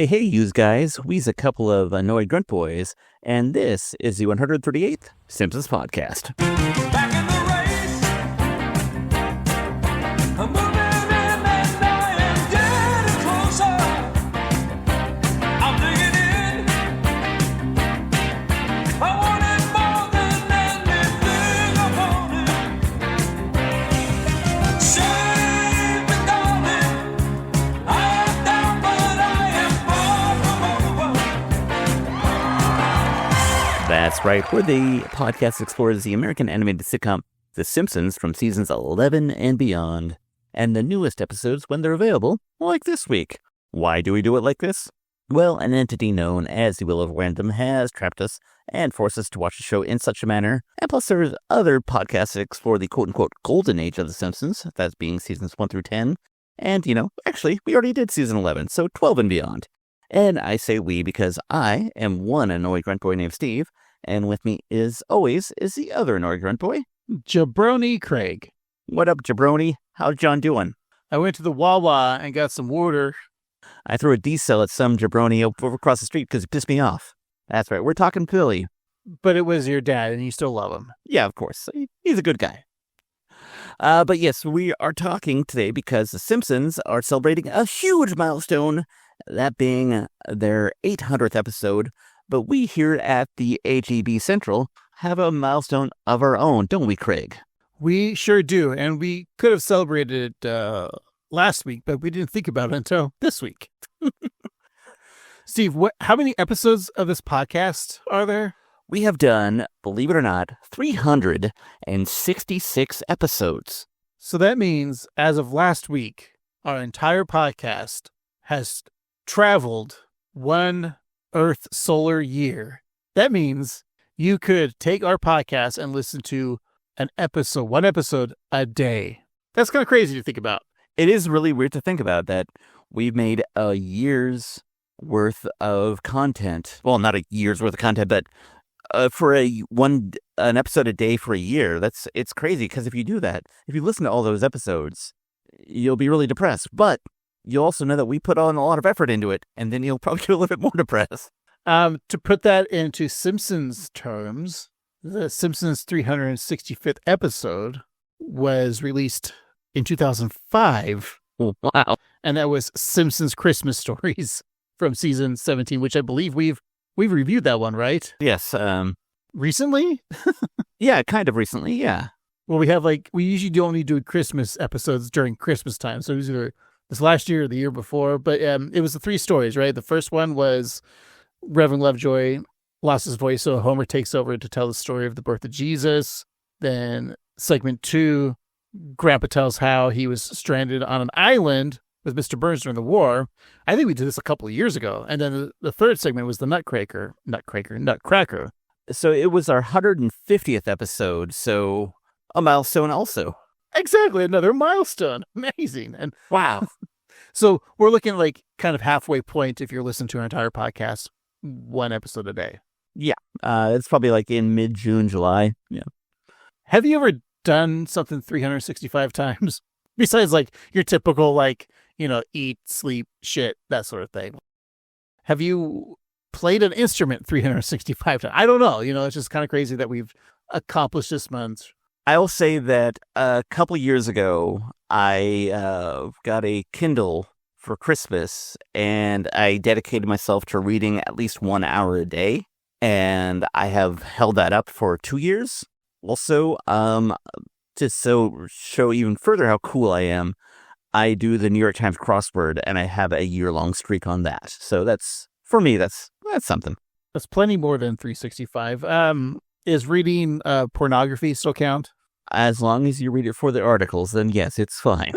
Hey, yous guys. We's a couple of annoyed grunt boys, and this is the 138th Simpsons podcast. Back in the race, I'm moving in and I am getting closer. I'm digging in. I want it more than anything I wanted. Save me, darling. I am down, but I am far from over. That's right, we're the podcast that explores the American animated sitcom The Simpsons from seasons 11 and beyond, and the newest episodes when they're available, like this week. Why do we do it like this? Well, an entity known as the Wheel of Random has trapped us and forced us to watch the show in such a manner, and plus there's other podcasts that explore the quote-unquote golden age of The Simpsons, that being seasons 1 through 10, and, actually, we already did season 11, so 12 and beyond. And I say we because I am one annoyed grunt boy named Steve, and with me, as always, is the other annoyed grunt boy. Jabroni Craig. What up, jabroni? How's John doing? I went to the Wawa and got some water. I threw a D-cell at some jabroni over across the street because he pissed me off. That's right, we're talking Philly. But it was your dad, and you still love him. Yeah, of course. He's a good guy. But yes, we are talking today because The Simpsons are celebrating a huge milestone, that being their 800th episode. But we here at the HEB Central have a milestone of our own, don't we, Craig? We sure do, and we could have celebrated it last week, but we didn't think about it until this week. Steve, how many episodes of this podcast are there? We have done, believe it or not, 366 episodes. So that means, as of last week, our entire podcast has traveled one Earth solar year. That means you could take our podcast and listen to one episode a day. That's kind of crazy to think about. It is really weird to think about that we've made a year's worth of content. Well, not a year's worth of content, but for an episode a day for a year. It's crazy because if you do that, if you listen to all those episodes, you'll be really depressed. But you'll also know that we put on a lot of effort into it, and then you'll probably get a little bit more depressed. To put that into Simpsons terms, the Simpsons 365th episode was released in 2005. Wow. And that was Simpsons Christmas Stories from season 17, which I believe we've reviewed that one, right? Yes. Recently? Yeah, kind of recently, yeah. Well, we usually only do Christmas episodes during Christmas time. So it was either this last year or the year before. But it was the 3 stories, right? The first one was Reverend Lovejoy lost his voice, so Homer takes over to tell the story of the birth of Jesus. Then segment 2, Grandpa tells how he was stranded on an island with Mr. Burns during the war. I think we did this a couple of years ago. And then the third segment was the Nutcracker. So it was our 150th episode, so a milestone also. Exactly, another milestone. Amazing. And Wow. so we're looking like kind of halfway point if you're listening to our entire podcast, one episode a day. Yeah, it's probably like in mid-June, July. Yeah. Have you ever done something 365 times? Besides like your typical eat, sleep, shit, that sort of thing. Have you played an instrument 365 times? I don't know. It's just kind of crazy that we've accomplished this month. I will say that a couple years ago, I got a Kindle for Christmas, and I dedicated myself to reading at least 1 hour a day, and I have held that up for 2 years. Also, just so show even further how cool I am, I do the New York Times crossword, and I have a year-long streak on that. So for me, that's something. That's plenty more than 365. Is reading pornography still count? As long as you read it for the articles, then yes, it's fine.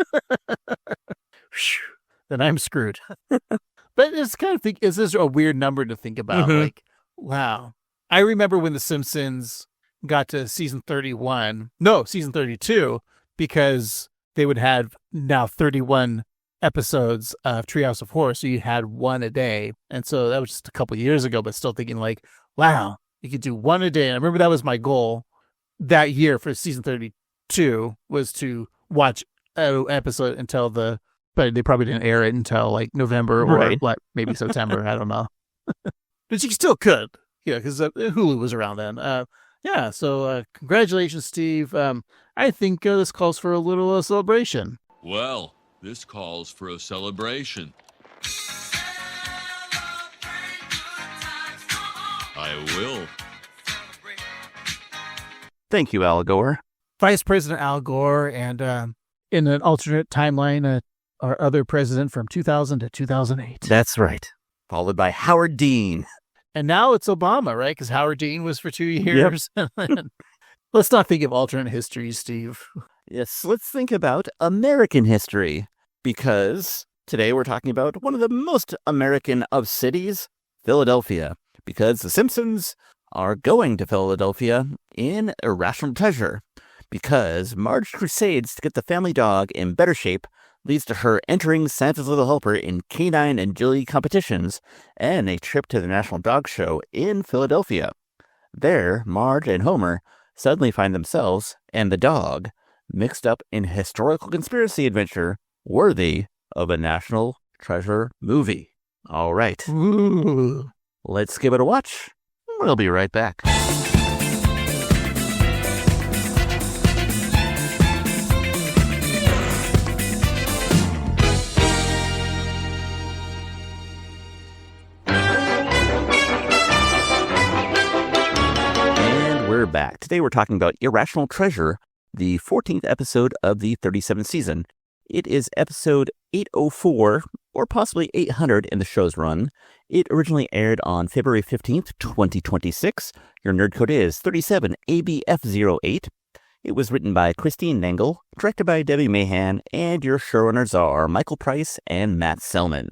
Then I'm screwed. But it's kind of is this a weird number to think about? Mm-hmm. Like, wow. I remember when The Simpsons got to season 32, because they would have now 31 episodes of Treehouse of Horror, so you had one a day. And so that was just a couple years ago, but still thinking like, wow, you could do one a day. And I remember that was my goal that year for season 32 was to watch an episode until the but they probably didn't air it until like November or Right. maybe September. I don't know. But you still could. Yeah, because Hulu was around then. Yeah, so congratulations, Steve. I think this calls for a little celebration. Well, this calls for a celebration. I will. Thank you, Al Gore. Vice President Al Gore, and in an alternate timeline, our other president from 2000 to 2008. That's right. Followed by Howard Dean. And now it's Obama, right? Because Howard Dean was for 2 years. Let's not think of alternate histories, Steve. Yes, let's think about American history, because today we're talking about one of the most American of cities, Philadelphia, because the Simpsons are going to Philadelphia in Irrational Treasure, because Marge crusades to get the family dog in better shape leads to her entering Santa's Little Helper in canine and agility competitions and a trip to the National Dog Show in Philadelphia. There, Marge and Homer suddenly find themselves and the dog mixed up in a historical conspiracy adventure worthy of a National Treasure movie. All right, Ooh. let's give it a watch. We'll be right back. And we're back. Today we're talking about Irrational Treasure, the 14th episode of the 37th season. It is episode 804, or possibly 800 in the show's run. It originally aired on February 15th, 2026. Your nerd code is 37ABF08. It was written by Christine Nangle, directed by Debbie Mahan, and your showrunners are Michael Price and Matt Selman.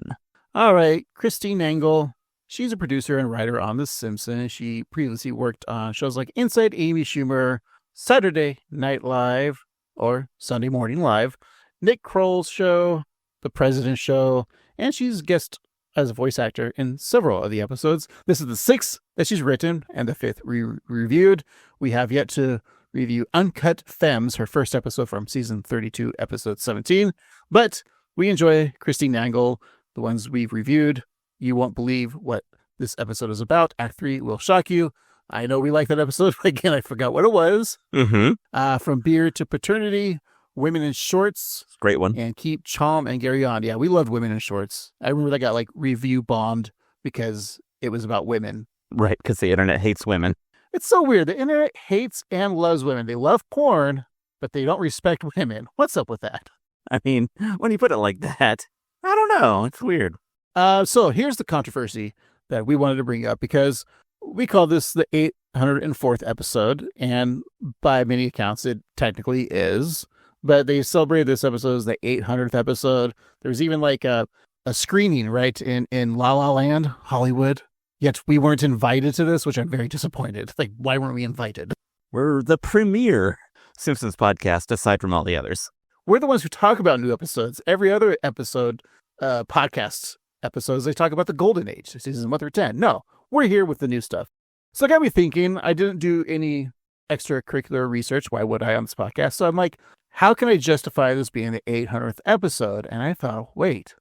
All right, Christine Nangle. She's a producer and writer on The Simpsons. She previously worked on shows like Inside Amy Schumer, Saturday Night Live, or Sunday Morning Live, Nick Kroll's show, The President Show, and she's guest as a voice actor in several of the episodes. This is the 6th that she's written and the 5th reviewed. We have yet to review Uncut Femmes, her first episode from season 32, episode 17. But we enjoy Christine Nangle, the ones we've reviewed. You won't believe what this episode is about. Act 3 will shock you. I know we like that episode, but again, I forgot what it was. Mm-hmm. From Beer to Paternity, Women in Shorts, Great one. and Keep Chom and Gary on. Yeah, we loved Women in Shorts. I remember that got like review bombed because it was about women. Right, because the internet hates women. It's so weird. The internet hates and loves women. They love porn, but they don't respect women. What's up with that? I mean, when you put it like that, I don't know. It's weird. So here's the controversy that we wanted to bring up, because we call this the 804th episode, and by many accounts, it technically is. But they celebrated this episode as the 800th episode. There was even like a screening, right, in La La Land, Hollywood. Yet we weren't invited to this, which I'm very disappointed. Like, why weren't we invited? We're the premier Simpsons podcast, aside from all the others. We're the ones who talk about new episodes. Every other episode, podcast episodes, they talk about the Golden Age, season 1 through 10. No, we're here with the new stuff. So it got me thinking. I didn't do any extracurricular research. Why would I on this podcast? So I'm like, how can I justify this being the 800th episode? And I thought, wait,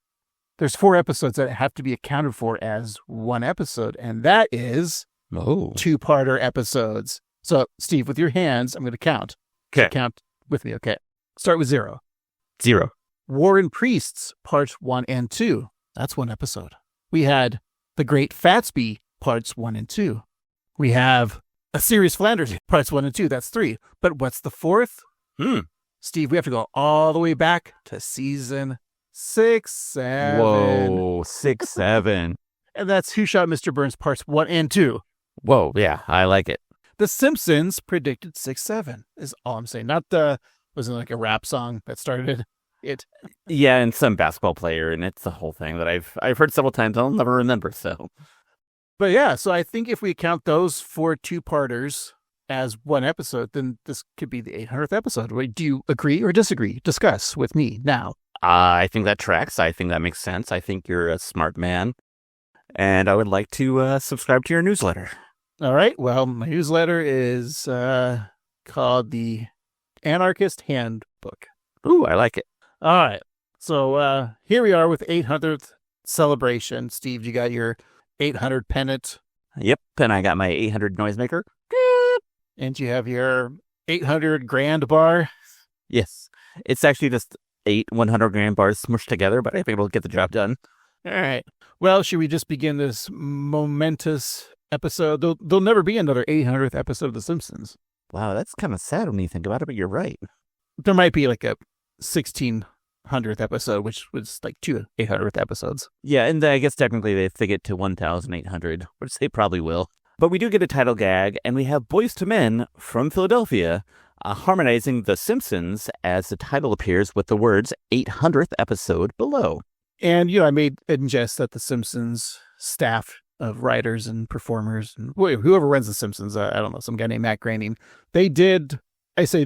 there's 4 episodes that have to be accounted for as one episode. And that is 2-parter episodes. So Steve, with your hands, I'm going to count. Okay. Count with me. Okay. Start with 0. 0. War and Priests, parts 1 and 2. That's one episode. We had The Great Fatsby, parts 1 and 2. We have A Serious Flanders, parts 1 and 2. That's 3. But what's the 4th? Steve, we have to go all the way back to season 6, 7. Whoa, 6, 7. And that's Who Shot Mr. Burns, parts 1 and 2. Whoa, yeah, I like it. The Simpsons predicted 6, 7 is all I'm saying. Not wasn't like a rap song that started it. Yeah, and some basketball player, and it's the whole thing that I've heard several times. I'll never remember. So, but yeah, so I think if we count those 4 2-parters as one episode, then this could be the 800th episode. Wait, do you agree or disagree? Discuss with me now. I think that tracks. I think that makes sense. I think you're a smart man, and I would like to subscribe to your newsletter. All right. Well, my newsletter is called the Anarchist Handbook. Ooh, I like it. All right. So here we are with 800th celebration. Steve, you got your 800 pennant, Yep, and I got my 800 noisemaker. and you have your 800 grand bar. Yes, it's actually just 8 100-gram bars smushed together, but I'm able to get the job done. All right. Well, should we just begin this momentous episode? There'll never be another 800th episode of The Simpsons. Wow, that's kind of sad when you think about it, but you're right. There might be like a 1600th episode, which was like 2 800th episodes. Yeah, and I guess technically if they get to 1,800, which they probably will. But we do get a title gag, and we have Boyz II Men from Philadelphia harmonizing The Simpsons as the title appears with the words 800th episode below. And, I made in jest that The Simpsons staff of writers and performers, and whoever runs The Simpsons, I don't know, some guy named Matt Groening, they did, I say,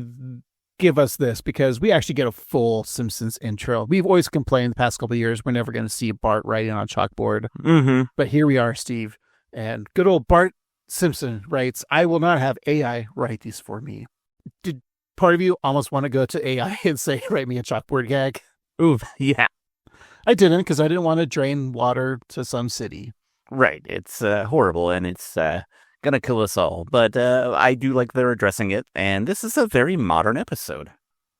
give us this because we actually get a full Simpsons intro. We've always complained the past couple of years we're never going to see Bart writing on a chalkboard. Mm-hmm. But here we are, Steve. And good old Bart Simpson writes, I will not have AI write these for me. Did part of you almost want to go to AI and say, write me a chalkboard gag? Ooh, yeah. I didn't, because I didn't want to drain water to some city. Right, it's horrible, and it's gonna kill us all. But I do like they're addressing it, and this is a very modern episode.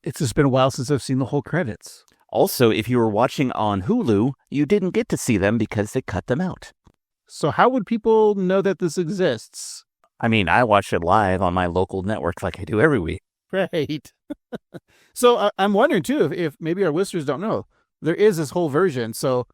It's just been a while since I've seen the whole credits. Also, if you were watching on Hulu, you didn't get to see them because they cut them out. So how would people know that this exists? I mean, I watch it live on my local network like I do every week. Right. So I'm wondering, too, if maybe our listeners don't know. There is this whole version. So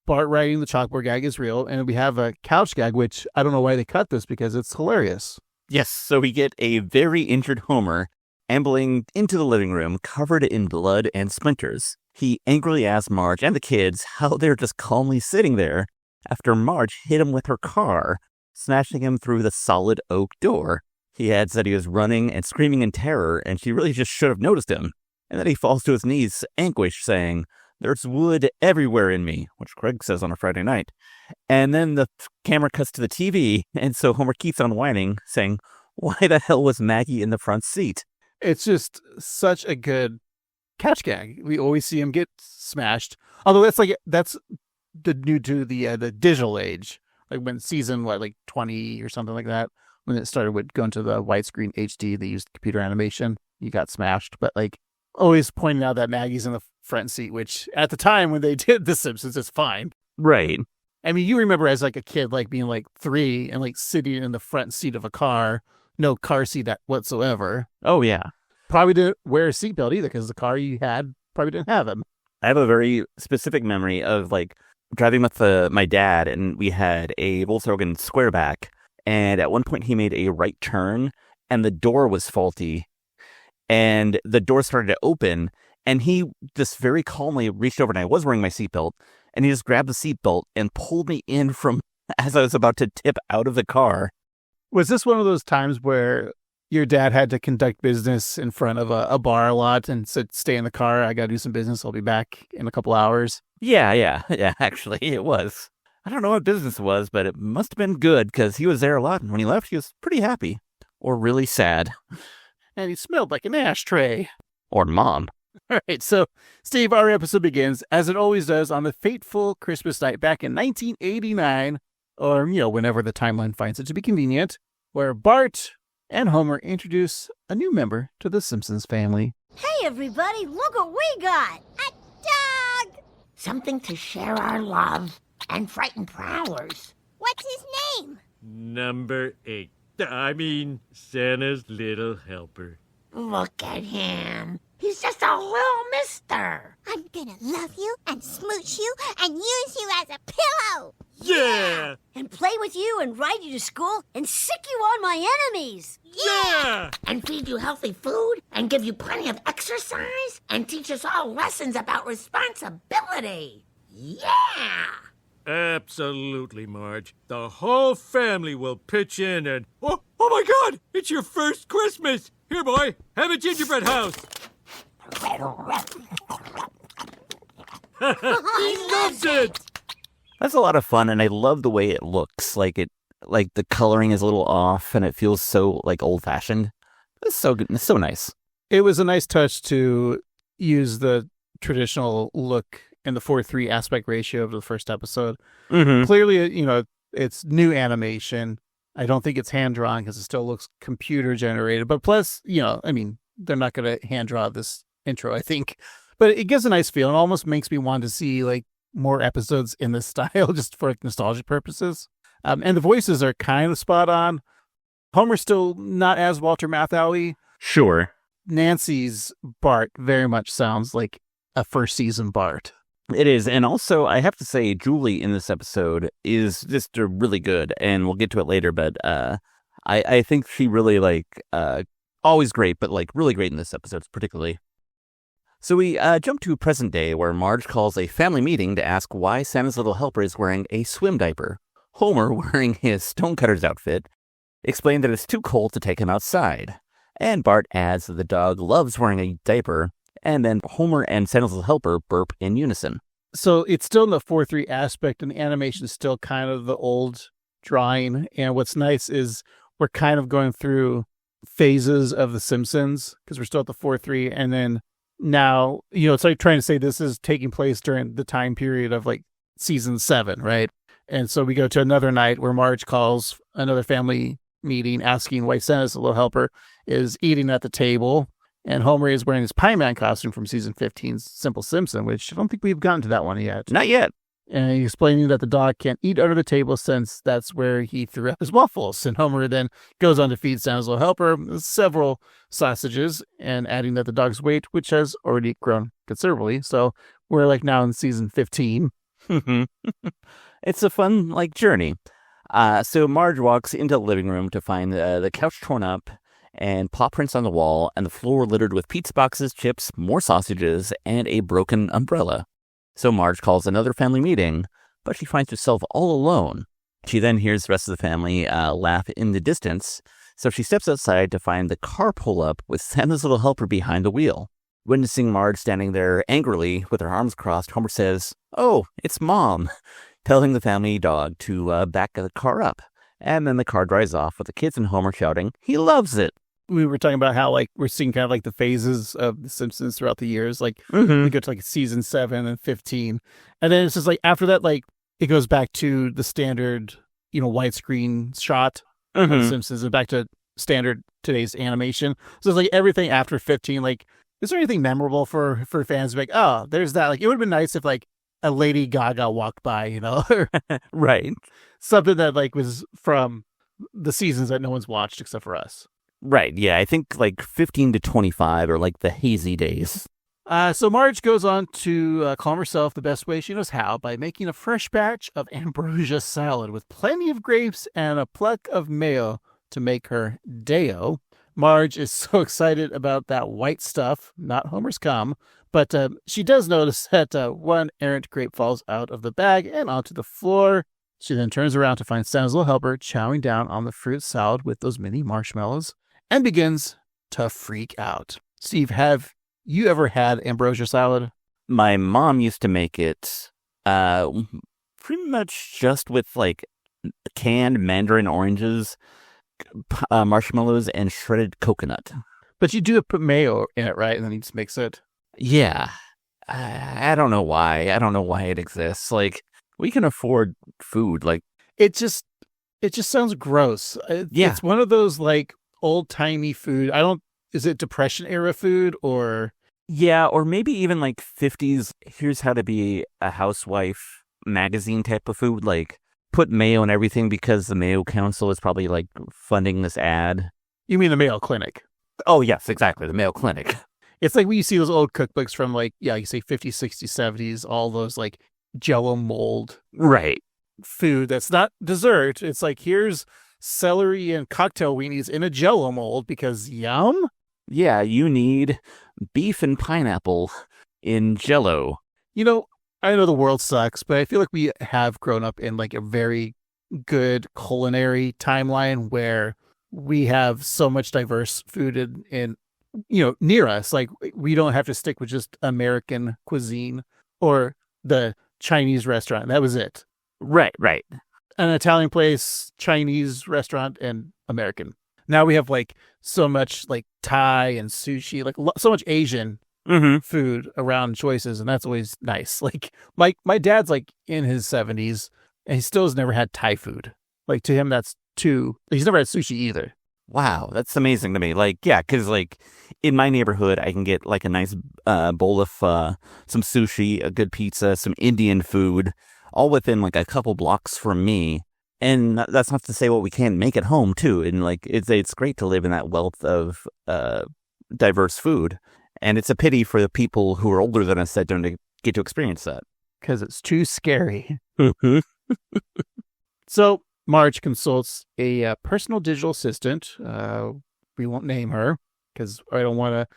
Bart writing the chalkboard gag is real, and we have a couch gag, which I don't know why they cut this because it's hilarious. Yes, so we get a very injured Homer ambling into the living room covered in blood and splinters. He angrily asks Marge and the kids how they're just calmly sitting there after Marge hit him with her car, smashing him through the solid oak door. He adds that he was running and screaming in terror, and she really just should have noticed him. And then he falls to his knees, anguished, saying, "There's wood everywhere in me," which Craig says on a Friday night. And then the camera cuts to the TV, and so Homer keeps on whining, saying, "Why the hell was Maggie in the front seat?" It's just such a good couch gag. We always see him get smashed. Although that's the new to the digital age, like when season 20 or something like that, when it started with going to the widescreen HD, they used computer animation. You got smashed, but always pointing out that Maggie's in the front seat, which at the time when they did The Simpsons is fine. Right. I mean, you remember as a kid, being 3 and sitting in the front seat of a car, no car seat whatsoever. Oh, yeah. Probably didn't wear a seatbelt either because the car you had probably didn't have them. I have a very specific memory of driving with my dad, and we had a Volkswagen Squareback, and at one point he made a right turn, and the door was faulty, and the door started to open, and he just very calmly reached over, and I was wearing my seatbelt, and he just grabbed the seatbelt and pulled me in from as I was about to tip out of the car. Was this one of those times where your dad had to conduct business in front of a bar a lot and said, stay in the car, I got to do some business, I'll be back in a couple hours? Yeah, actually, it was. I don't know what business it was, but it must have been good because he was there a lot, and when he left, he was pretty happy. Or really sad. And he smelled like an ashtray. Or Mom. All right, so, Steve, our episode begins, as it always does, on the fateful Christmas night back in 1989, or, whenever the timeline finds it to be convenient, where Bart and Homer introduce a new member to the Simpsons family. Hey, everybody, look what we got! A dog! Something to share our love and frighten prowlers. What's his name? Number 8. I mean, Santa's little helper. Look at him. He's just a little mister. I'm gonna love you and smooch you and use you as a pillow! Yeah! And play with you and ride you to school and sick you on my enemies! Yeah! And feed you healthy food and give you plenty of exercise and teach us all lessons about responsibility. Yeah! Absolutely, Marge. The whole family will pitch in and... Oh my God! It's your first Christmas! Here, boy, have a gingerbread house! He loves it! That's a lot of fun, and I love the way it looks. The coloring is a little off, and it feels so old-fashioned. It's so good. It's so nice. It was a nice touch to use the traditional look in the 4:3 aspect ratio of the first episode. Mm-hmm. Clearly, it's new animation. I don't think it's hand drawn because it still looks computer generated. But plus, they're not going to hand draw this intro, I think. But it gives a nice feel and almost makes me want to see like more episodes in this style just for like nostalgic purposes. And the voices are kind of spot on. Homer's still not as Walter Matthau-y. Sure. Nancy's Bart very much sounds like a first season Bart. It is. And also, I have to say, Julie in this episode is just really good. And we'll get to it later. But I think she really, always great, but, really great in this episode, particularly. So we jump to present day where Marge calls a family meeting to ask why Santa's little helper is wearing a swim diaper. Homer, wearing his stonecutter's outfit, explained that it's too cold to take him outside. And Bart adds that the dog loves wearing a diaper. And then Homer and Santa's little helper burp in unison. So it's still in the 4:3 aspect, and the animation is still kind of the old drawing. And what's nice is we're kind of going through phases of The Simpsons because we're still at the 4:3. And then now, it's like trying to say this is taking place during the time period of like season 7, right? And so we go to another night where Marge calls another family meeting asking why Santa's little helper is eating at the table. And Homer is wearing his Pie Man costume from season 15's Simple Simpson, which I don't think we've gotten to that one yet. Not yet. And he's explaining that the dog can't eat under the table since that's where he threw out his waffles. And Homer then goes on to feed Santa's little helper several sausages and adding that the dog's weight, which has already grown considerably. So we're now in season 15. It's a fun, journey. So Marge walks into the living room to find the couch torn up and paw prints on the wall, and the floor littered with pizza boxes, chips, more sausages, and a broken umbrella. So Marge calls another family meeting, but she finds herself all alone. She then hears the rest of the family laugh in the distance, so she steps outside to find the car pull up with Santa's little helper behind the wheel. Witnessing Marge standing there angrily with her arms crossed, Homer says, "Oh, it's Mom," telling the family dog to back the car up. And then the car drives off with the kids and Homer shouting, "He loves it." We were talking about how we're seeing kind of the phases of The Simpsons throughout the years. We go to season 7 and 15. And then it's just after that, it goes back to the standard, widescreen shot of The Simpsons and back to standard today's animation. So it's everything after 15, is there anything memorable for fans to be oh, there's that. It would have been nice if a Lady Gaga walked by, Right. Something that was from the seasons that no one's watched except for us. Right, yeah, I think 15 to 25 are the hazy days. So Marge goes on to calm herself the best way she knows how by making a fresh batch of ambrosia salad with plenty of grapes and a pluck of mayo to make her day-o. Marge is so excited about that white stuff, not Homer's cum, but she does notice that one errant grape falls out of the bag and onto the floor. She then turns around to find Santa's little helper chowing down on the fruit salad with those mini marshmallows and begins to freak out. Steve, have you ever had ambrosia salad? My mom used to make it pretty much just with canned mandarin oranges, marshmallows, and shredded coconut. But you do put mayo in it, right? And then you just mix it? Yeah. I don't know why. I don't know why it exists. We can afford food. It just sounds gross. It's one of those old-timey food. Is it Depression era food or? Yeah, or maybe even 50s, here's how to be a housewife magazine type of food. Put mayo in everything because the Mayo Council is probably funding this ad. You mean the Mayo Clinic? Oh, yes, exactly. The Mayo Clinic. It's when you see those old cookbooks from you say 50s, 60s, 70s, all those Jell-O mold. Right. Food that's not dessert. It's here's celery and cocktail weenies in a Jell-O mold because yum. Yeah, you need beef and pineapple in Jell-O. I know the world sucks, but I feel we have grown up in a very good culinary timeline where we have so much diverse food in near us. We don't have to stick with just American cuisine or the Chinese restaurant. That was it. Right. An Italian place, Chinese restaurant, and American. Now we have so much Thai and sushi, so much Asian food around choices, and that's always nice. Like my dad's like in his 70s, and he still has never had Thai food. Like to him, that's too. He's never had sushi either. Wow, that's amazing to me. Like, yeah, because like in my neighborhood, I can get like a nice bowl of some sushi, a good pizza, some Indian food, all within like a couple blocks from me. And that's not to say what we can't make at home too. And like it's great to live in that wealth of diverse food. And it's a pity for the people who are older than us that don't get to experience that. Because it's too scary. So Marge consults a personal digital assistant. We won't name her because I don't want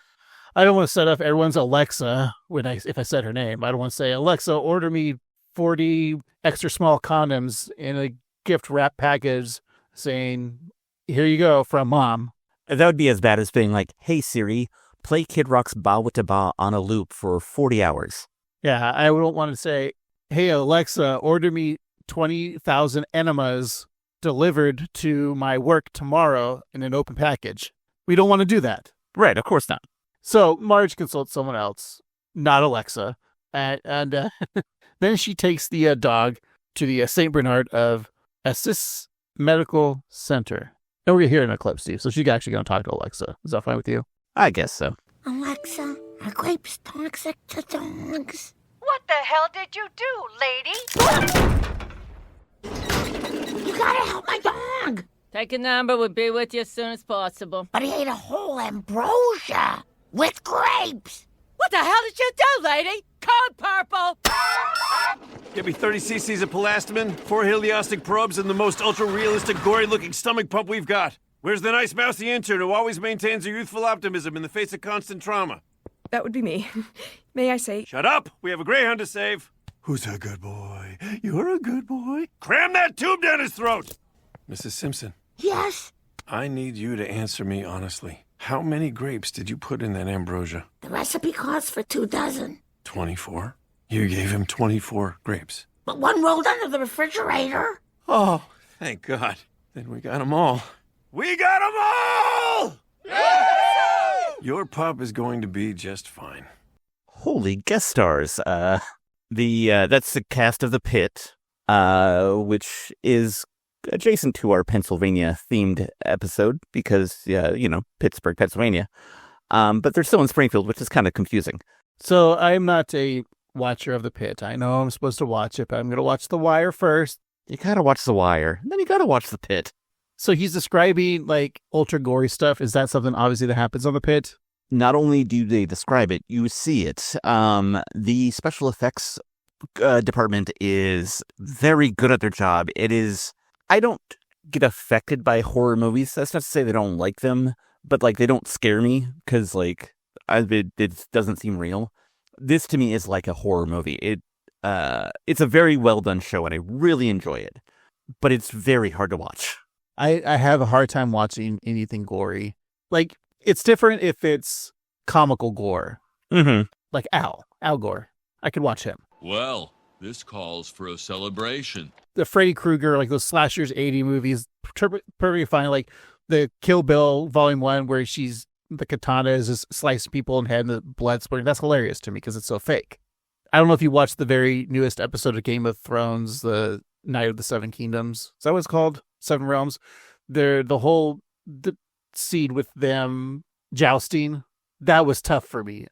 to set off everyone's Alexa if I said her name. I don't want to say, Alexa, order me 40 extra small condoms in a gift wrap package saying, here you go from mom. That would be as bad as being like, hey Siri, play Kid Rock's Ba Wata Ba on a loop for 40 hours. Yeah, I don't want to say, hey Alexa, order me 20,000 enemas delivered to my work tomorrow in an open package. We don't want to do that. Right, of course not. So Marge consults someone else, not Alexa, and then she takes the dog to the St. Bernard of Assist Medical Center. And we're going to hear in a clip, Steve, so she's actually going to talk to Alexa. Is that fine with you? I guess so. Alexa, are grapes toxic to dogs? What the hell did you do, lady? You gotta help my dog! Take a number, we'll be with you as soon as possible. But he ate a whole ambrosia with grapes! What the hell did you do, lady? Code purple! Give me 30 cc's of Pelastamin, 4 heliostic probes, and the most ultra-realistic, gory-looking stomach pump we've got. Where's the nice mousy intern who always maintains her youthful optimism in the face of constant trauma? That would be me. May I say... Shut up! We have a greyhound to save. Who's a good boy? You're a good boy. Cram that tube down his throat! Mrs. Simpson. Yes? I need you to answer me honestly. How many grapes did you put in that ambrosia? The recipe calls for 2 dozen. 24? You gave him 24 grapes. But one rolled under the refrigerator. Oh, thank God. Then we got them all. We got them all! Yeah! Your pup is going to be just fine. Holy guest stars. That's the cast of The Pit, which is adjacent to our Pennsylvania-themed episode because, Pittsburgh, Pennsylvania. But they're still in Springfield, which is kind of confusing. So I'm not a watcher of The Pit. I know I'm supposed to watch it, but I'm going to watch The Wire first. You gotta watch The Wire, and then you gotta watch The Pit. So he's describing, like, ultra-gory stuff. Is that something, obviously, that happens on The Pit? Not only do they describe it, you see it. The special effects department is very good at their job. I don't get affected by horror movies. That's not to say they don't like them, but like they don't scare me because like it doesn't seem real. This to me is like a horror movie. It's a very well done show and I really enjoy it, but it's very hard to watch. I have a hard time watching anything gory. Like, it's different if it's comical gore. Mm-hmm. Like Al Gore. I could watch him. Well, this calls for a celebration. The Freddy Krueger, like those slashers 80 movies, perfectly fine. Like the Kill Bill Volume 1 where the katana is just slicing people in the head and the blood spurting. That's hilarious to me because it's so fake. I don't know if you watched the very newest episode of Game of Thrones, the Night of the Seven Kingdoms. Is that what it's called? Seven Realms. The scene with them jousting, that was tough for me.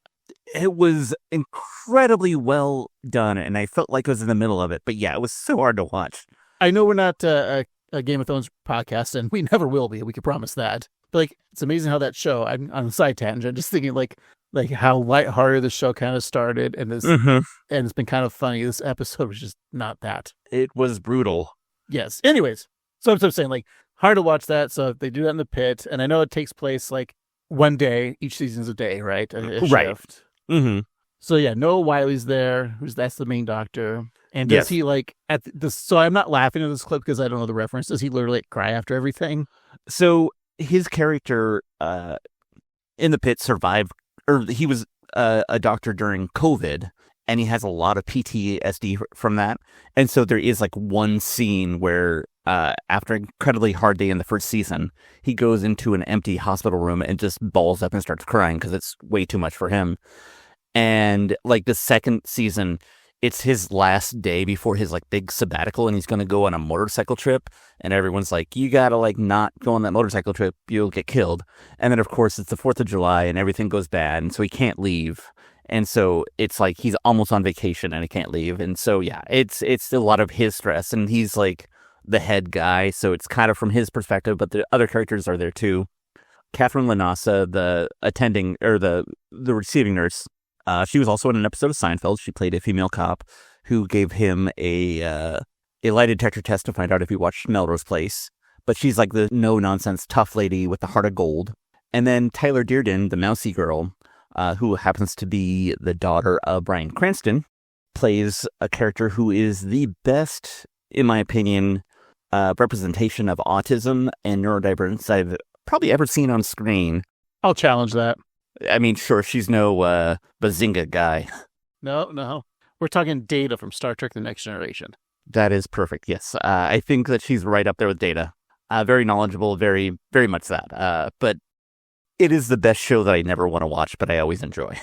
It was incredibly well done, and I felt like I was in the middle of it. But yeah, it was so hard to watch. I know we're not a Game of Thrones podcast, and we never will be. We can promise that. But like, it's amazing how that show. I'm on a side tangent, just thinking like how lighthearted the show kind of started, and and it's been kind of funny. This episode was just not that. It was brutal. Yes. Anyways, so I'm saying like hard to watch that. So they do that in the pit, and I know it takes place like one day. Each season's a day, right? A shift. Mm-hmm. So yeah, Noah Wiley's there. That's the main doctor. And does he like at this? So I'm not laughing at this clip because I don't know the reference. Does he literally cry after everything? So his character in the pit survived, or he was a doctor during COVID, and he has a lot of PTSD from that. And so there is like one scene where after an incredibly hard day in the first season, he goes into an empty hospital room and just balls up and starts crying because it's way too much for him. And like the second season, it's his last day before his like big sabbatical, and he's going to go on a motorcycle trip. And everyone's like, you got to like not go on that motorcycle trip. You'll get killed. And then, of course, it's the 4th of July and everything goes bad. And so he can't leave. And so it's like he's almost on vacation and he can't leave. And so, yeah, it's a lot of his stress. And he's like the head guy. So it's kind of from his perspective, but the other characters are there too. Catherine Lanasa, the attending or the receiving nurse, she was also in an episode of Seinfeld. She played a female cop who gave him a lie detector test to find out if he watched Melrose Place. But she's like the no-nonsense tough lady with the heart of gold. And then Tyler Dearden, the mousy girl, who happens to be the daughter of Bryan Cranston, plays a character who is the best, in my opinion, representation of autism and neurodivergence I've probably ever seen on screen. I'll challenge that. I mean, sure, she's no Bazinga guy. No. We're talking Data from Star Trek The Next Generation. That is perfect, yes. I think that she's right up there with Data. Very knowledgeable, very, very much that. But it is the best show that I never want to watch, but I always enjoy.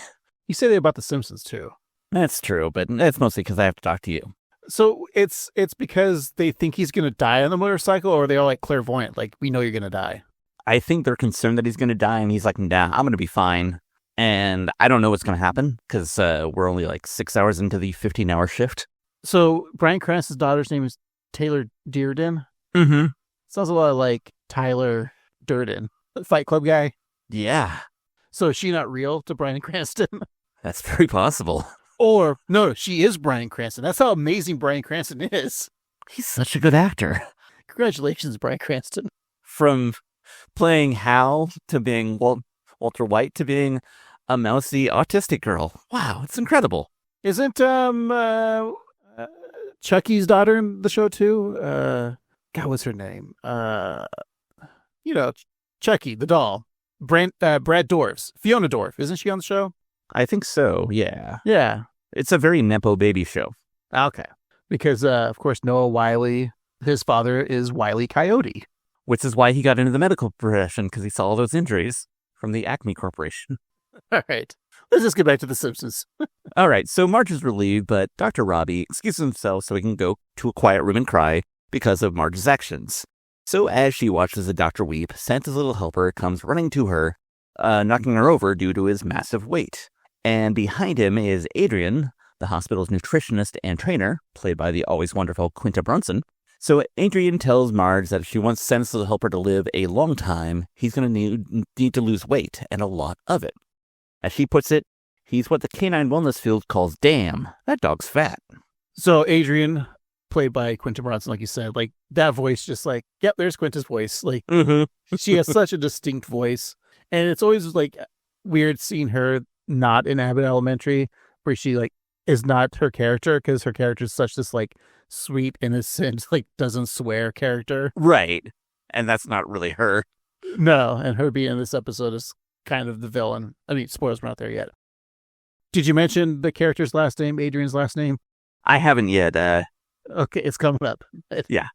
You say that about The Simpsons, too. That's true, but that's mostly because I have to talk to you. So it's because they think he's going to die on the motorcycle, or are they all like clairvoyant? Like, we know you're going to die. I think they're concerned that he's going to die, and he's like, nah, I'm going to be fine. And I don't know what's going to happen, because we're only like 6 hours into the 15-hour shift. So Bryan Cranston's daughter's name is Taylor Dearden? Mm-hmm. Sounds a lot like Tyler Durden, Fight Club guy. Yeah. So is she not real to Bryan Cranston? That's very possible. Or, no, she is Bryan Cranston. That's how amazing Bryan Cranston is. He's such a good actor. Congratulations, Bryan Cranston. From playing Hal to being Walter White to being a mousy autistic girl. Wow, it's incredible. Isn't Chucky's daughter in the show too? God, what's her name? Chucky, the doll. Brad Dourif. Fiona Dourif. Isn't she on the show? I think so, yeah. Yeah. It's a very Nepo baby show. Okay. Because, of course, Noah Wyle, his father is Wile E. Coyote. Which is why he got into the medical profession, because he saw all those injuries from the Acme Corporation. All right. Let's just get back to The Simpsons. All right, so Marge is relieved, but Dr. Robbie excuses himself so he can go to a quiet room and cry because of Marge's actions. So as she watches the doctor weep, Santa's little helper comes running to her, knocking her over due to his massive weight. And behind him is Adrian, the hospital's nutritionist and trainer, played by the always wonderful Quinta Brunson. So Adrian tells Marge that if she wants Santa's little helper to live a long time, he's going to need to lose weight, and a lot of it. As she puts it, he's what the canine wellness field calls, damn, that dog's fat. So Adrian, played by Quinta Brunson, like you said, like that voice, just like, yep, there's Quinta's voice. Like, she has such a distinct voice. And it's always like weird seeing her not in Abbott Elementary, where she like is not her character, because her character is such this like sweet, innocent, like doesn't swear character. Right. And that's not really her. No, and her being in this episode is kind of the villain. I mean, spoilers, we're not there yet. Did you mention the character's last name, Adrian's last name? I haven't yet. Okay, it's coming up. Yeah.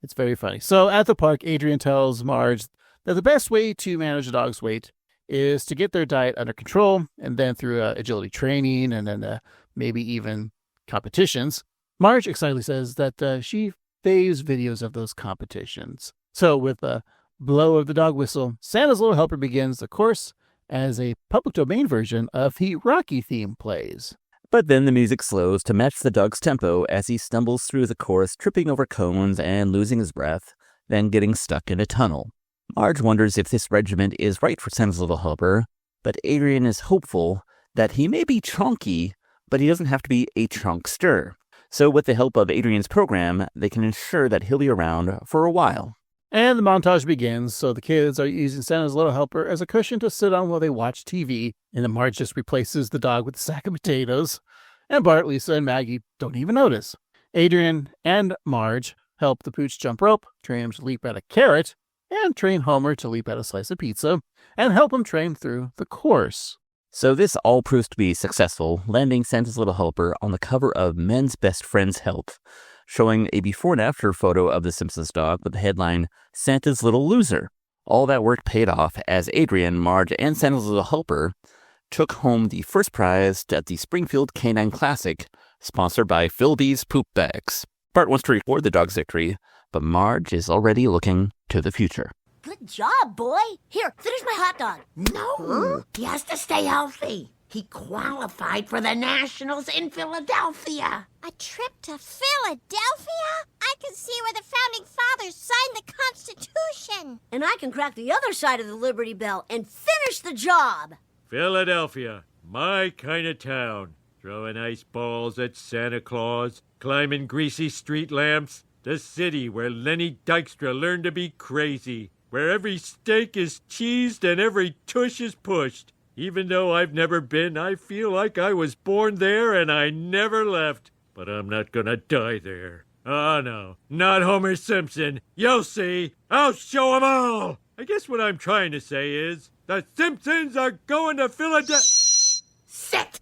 It's very funny. So at the park, Adrian tells Marge that the best way to manage a dog's weight is to get their diet under control, and then through agility training, and then maybe even competitions. Marge excitedly says that she faves videos of those competitions. So with a blow of the dog whistle, Santa's little helper begins the course as a public domain version of the Rocky theme plays. But then the music slows to match the dog's tempo as he stumbles through the course, tripping over cones and losing his breath, then getting stuck in a tunnel. Marge wonders if this regiment is right for Santa's little helper, but Adrian is hopeful that he may be chonky, but he doesn't have to be a chonkster. So with the help of Adrian's program, they can ensure that he'll be around for a while. And the montage begins, so the kids are using Santa's little helper as a cushion to sit on while they watch TV, and then Marge just replaces the dog with a sack of potatoes, and Bart, Lisa, and Maggie don't even notice. Adrian and Marge help the pooch jump rope, train him to leap at a carrot, and train Homer to leap at a slice of pizza, and help him train through the course. So this all proves to be successful, landing Santa's little helper on the cover of Men's Best Friend's Health, showing a before and after photo of the Simpsons dog with the headline, Santa's Little Loser. All that work paid off as Adrian, Marge, and Santa's little helper took home the first prize at the Springfield Canine Classic, sponsored by Philby's Poop Bags. Bart wants to record the dog's victory, but Marge is already looking to the future. Good job, boy. Here, finish my hot dog. No, he has to stay healthy. He qualified for the Nationals in Philadelphia. A trip to Philadelphia? I can see where the founding fathers signed the Constitution. And I can crack the other side of the Liberty Bell and finish the job. Philadelphia, my kind of town. Throwing ice balls at Santa Claus, climbing greasy street lamps. The city where Lenny Dykstra learned to be crazy. Where every steak is cheesed and every tush is pushed. Even though I've never been, I feel like I was born there and I never left. But I'm not gonna die there. Oh no, not Homer Simpson. You'll see. I'll show 'em all. I guess what I'm trying to say is, the Simpsons are going to Philadelphia. Sit!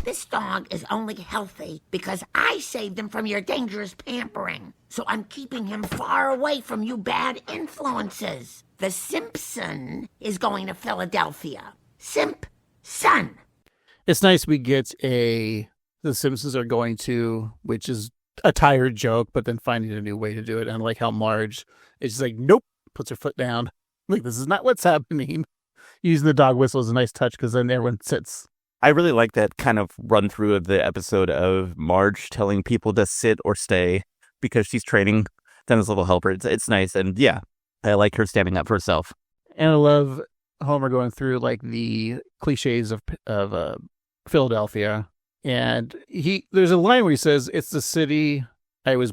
This dog is only healthy because I saved him from your dangerous pampering. So I'm keeping him far away from you bad influences. The Simpson is going to Philadelphia. Simpson. It's nice we get the Simpsons are going to, which is a tired joke, but then finding a new way to do it. And like how Marge is just like, nope, puts her foot down. Like, this is not what's happening. Using the dog whistle is a nice touch because then everyone sits. I really like that kind of run through of the episode of Marge telling people to sit or stay because she's training them as little helpers. It's nice. And yeah, I like her standing up for herself. And I love Homer going through like the cliches of Philadelphia. And there's a line where he says, it's the city I was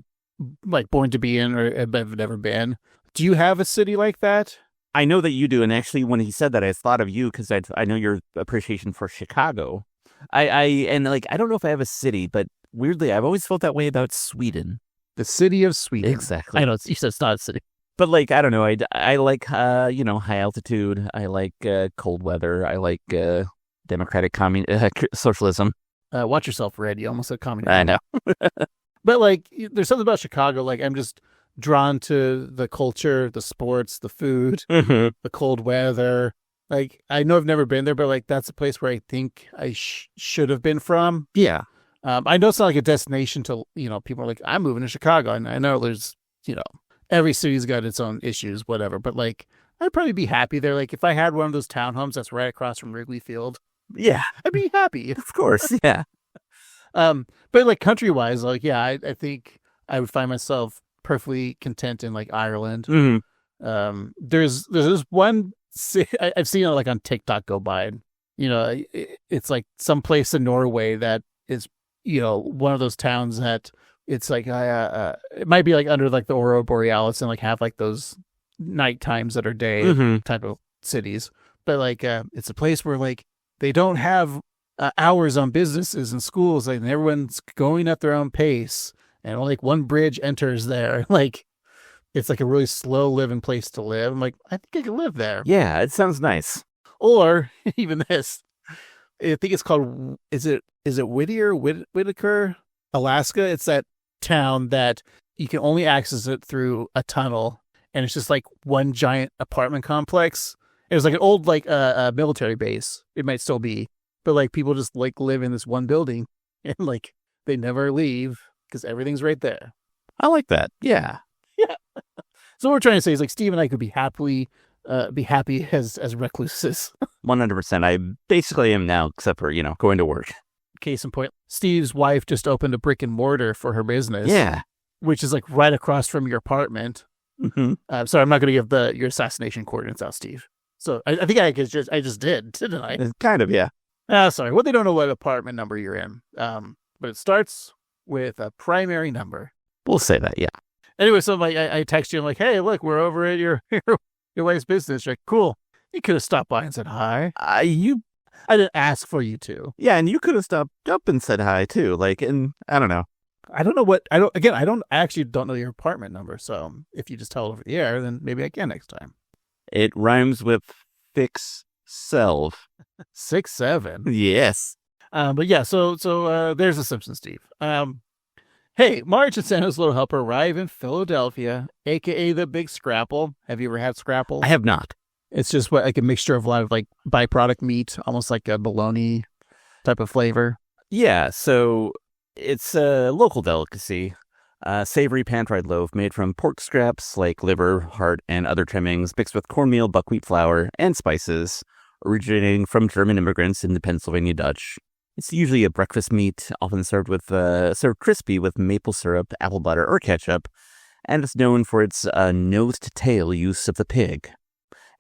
like born to be in or have never been. Do you have a city like that? I know that you do, and actually, when he said that, I thought of you because I know your appreciation for Chicago. I don't know if I have a city, but weirdly, I've always felt that way about Sweden. The city of Sweden. Exactly. I know you said it's not a city, but like I don't know. I like high altitude. I like cold weather. I like democratic socialism. Watch yourself, Red. You almost said communism. I know. But like, there's something about Chicago. Like, I'm just drawn to the culture, the sports, the food, the cold weather. Like, I know I've never been there, but like, that's a place where I think I should have been from. Yeah. I know it's not like a destination to, people are like, I'm moving to Chicago. And I know there's, every city's got its own issues, whatever. But like, I'd probably be happy there. Like, if I had one of those townhomes that's right across from Wrigley Field, yeah, I'd be happy. Of course. Yeah. But like country-wise, like, yeah, I think I would find myself perfectly content in like Ireland. Mm-hmm. There's this one I've seen it like on TikTok go by. It's like some place in Norway that is one of those towns that it's like it might be like under like the Aurora Borealis and like have like those night times that are day type of cities. But like it's a place where like they don't have hours on businesses and schools, and everyone's going at their own pace. And only like one bridge enters there. Like, it's like a really slow living place to live. I'm like, I think I could live there. Yeah, it sounds nice. Or even this, I think it's called, is it Whitaker, Alaska? It's that town that you can only access it through a tunnel. And it's just like one giant apartment complex. It was like an old, like a military base. It might still be. But like people just like live in this one building and like they never leave. Because everything's right there. I like that. Yeah. Yeah. So what we're trying to say is like Steve and I could be happy as recluses. 100%. I basically am now, except for, going to work. Case in point, Steve's wife just opened a brick and mortar for her business. Yeah. Which is like right across from your apartment. Mm-hmm. Sorry, I'm not going to give your assassination coordinates out, Steve. So I think I just did, didn't I? Kind of, yeah. Sorry. Well, they don't know what apartment number you're in. But it starts with a primary number. We'll say that, yeah. Anyway, so like I text you, I'm like, hey, look, we're over at your wife's business. You're like, cool. You could have stopped by and said hi. I didn't ask for you to. Yeah, and you could have stopped up and said hi too. Like, and I don't know. I don't actually don't know your apartment number. So if you just tell it over the air, then maybe I can next time. It rhymes with fix self. 6-7. Yes. But yeah, so there's the Simpsons, Steve. Hey, Marge and Santa's little helper arrive in Philadelphia, a.k.a. the Big Scrapple. Have you ever had Scrapple? I have not. It's just like a mixture of a lot of like byproduct meat, almost like a bologna type of flavor. Yeah, so it's a local delicacy. Savory pan-fried loaf made from pork scraps like liver, heart, and other trimmings, mixed with cornmeal, buckwheat flour, and spices, originating from German immigrants in the Pennsylvania Dutch. It's usually a breakfast meat, often served crispy with maple syrup, apple butter, or ketchup, and it's known for its nose-to-tail use of the pig.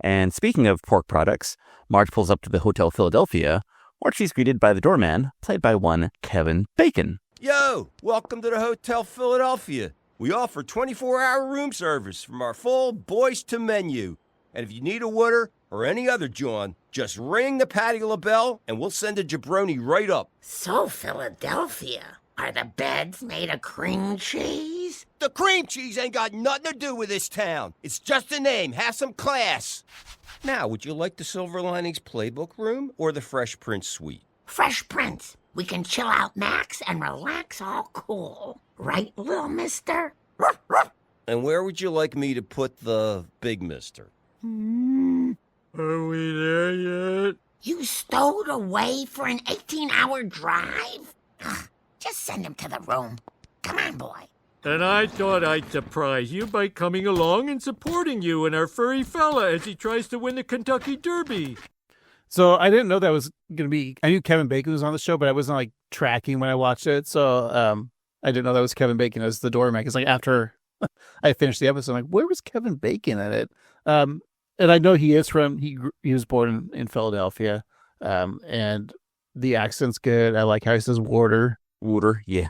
And speaking of pork products, Marge pulls up to the Hotel Philadelphia, where she's greeted by the doorman, played by one Kevin Bacon. Yo, welcome to the Hotel Philadelphia. We offer 24-hour room service from our full boys to menu. And if you need a water or any other John, just ring the patio bell and we'll send a jabroni right up. So, Philadelphia, are the beds made of cream cheese? The cream cheese ain't got nothing to do with this town. It's just a name. Have some class. Now, would you like the Silver Linings Playbook Room or the Fresh Prince Suite? Fresh Prince. We can chill out max and relax all cool. Right, little mister? Ruff, ruff. And where would you like me to put the big mister? Are we there yet? You stowed away for an 18-hour drive? Ugh, just send him to the room. Come on, boy. And I thought I'd surprise you by coming along and supporting you and our furry fella as he tries to win the Kentucky Derby. So I didn't know that was going to be, I knew Kevin Bacon was on the show, but I wasn't like tracking when I watched it. So I didn't know that was Kevin Bacon as the doorman. Because like after I finished the episode, I'm like, where was Kevin Bacon in it? And I know he is from, he was born in Philadelphia. And the accent's good. I like how he says water. Water, yeah.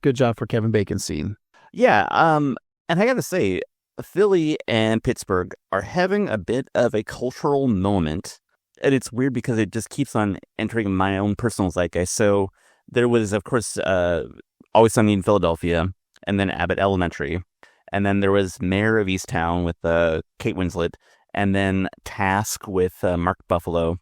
Good job for Kevin Bacon's scene. Yeah, and I gotta say, Philly and Pittsburgh are having a bit of a cultural moment. And it's weird because it just keeps on entering my own personal zeitgeist. So there was, of course, Always Sunny in Philadelphia, and then Abbott Elementary. And then there was Mayor of Easttown with Kate Winslet, and then Task with Mark Buffalo.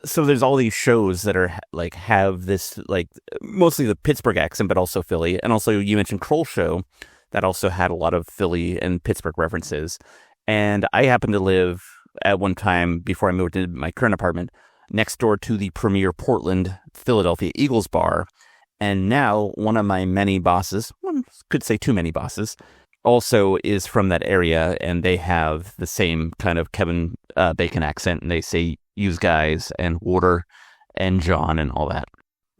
So there's all these shows that are like have this like mostly the Pittsburgh accent, but also Philly. And also you mentioned Kroll Show that also had a lot of Philly and Pittsburgh references. And I happened to live at one time before I moved into my current apartment next door to the premier Portland, Philadelphia Eagles bar. And now one of my many bosses, one could say too many bosses, also is from that area. And they have the same kind of Kevin Bacon accent. And they say use guys and water and John and all that.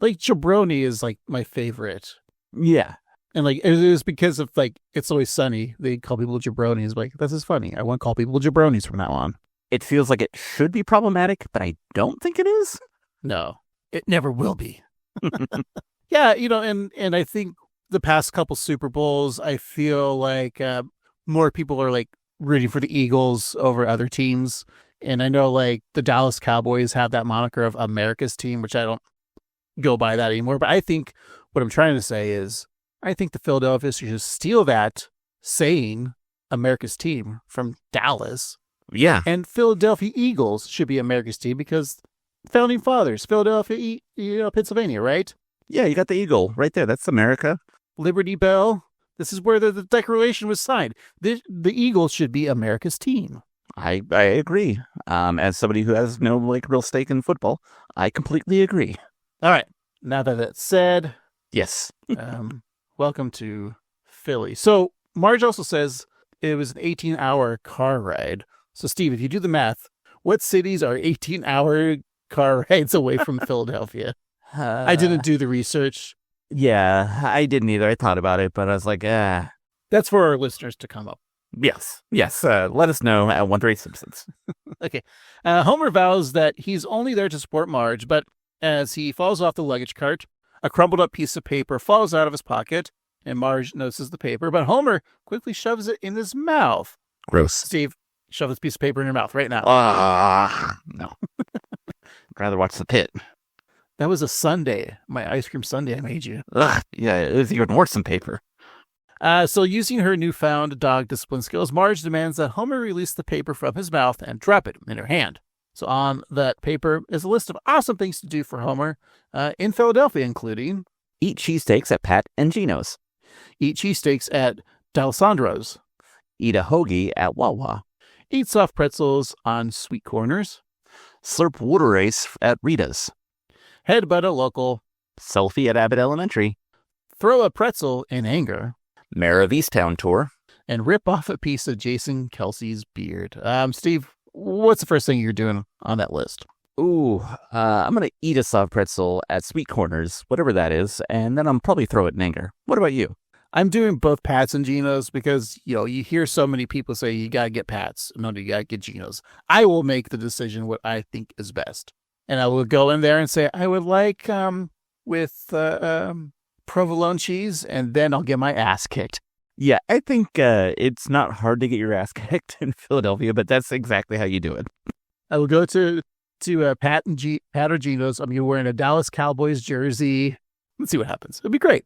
Like jabroni is like my favorite. Yeah. And like it was because of like It's Always Sunny. They call people jabronis. Like this is funny. I want to call people jabronis from now on. It feels like it should be problematic, but I don't think it is. No, it never will be. Yeah, you know, and I think the past couple Super Bowls, I feel like more people are like rooting for the Eagles over other teams. And I know like the Dallas Cowboys have that moniker of America's team, which I don't go by that anymore. But I think what I'm trying to say is I think the Philadelphia should just steal that saying America's team from Dallas. Yeah. And Philadelphia Eagles should be America's team because founding fathers, Philadelphia, Pennsylvania, right? Yeah, you got the eagle right there. That's America. Liberty Bell. This is where the Declaration was signed. The Eagles should be America's team. I agree. As somebody who has no like real stake in football, I completely agree. All right. Now that that's said, yes. Welcome to Philly. So Marge also says it was an 18-hour car ride. So Steve, if you do the math, what cities are 18-hour car rides away from Philadelphia? I didn't do the research. Yeah, I didn't either. I thought about it, but I was like, That's for our listeners to come up. Yes. Let us know at 138 Simpsons. Okay. Homer vows that he's only there to support Marge, but as he falls off the luggage cart, a crumpled up piece of paper falls out of his pocket, and Marge notices the paper, but Homer quickly shoves it in his mouth. Gross. Steve, shove this piece of paper in your mouth right now. No. I'd rather watch The Pit. That was a sundae, my ice cream sundae I made you. Ugh, yeah, it was even worse than paper. So using her newfound dog discipline skills, Marge demands that Homer release the paper from his mouth and drop it in her hand. So on that paper is a list of awesome things to do for Homer in Philadelphia, including eat cheesesteaks at Pat and Gino's, eat cheesesteaks at D'Alessandro's, eat a hoagie at Wawa, eat soft pretzels on Sweet Corners, Slurp water ice at Rita's. headbutt a local, Selfie at Abbott Elementary. throw a pretzel in anger, Mayor of Easttown tour. and rip off a piece of Jason Kelsey's beard. Steve, what's the first thing you're doing on that list? Ooh, I'm going to eat a soft pretzel at Sweet Corners, whatever that is, and then I'll probably throw it in anger. What about you? I'm doing both Pats and Geno's because, you hear so many people say you got to get Pats. No, you got to get Geno's. I will make the decision what I think is best. And I will go in there and say, I would like with provolone cheese, and then I'll get my ass kicked. Yeah, I think it's not hard to get your ass kicked in Philadelphia, but that's exactly how you do it. I will go to Pat or Geno's. I'm wearing a Dallas Cowboys jersey. Let's see what happens. It'll be great.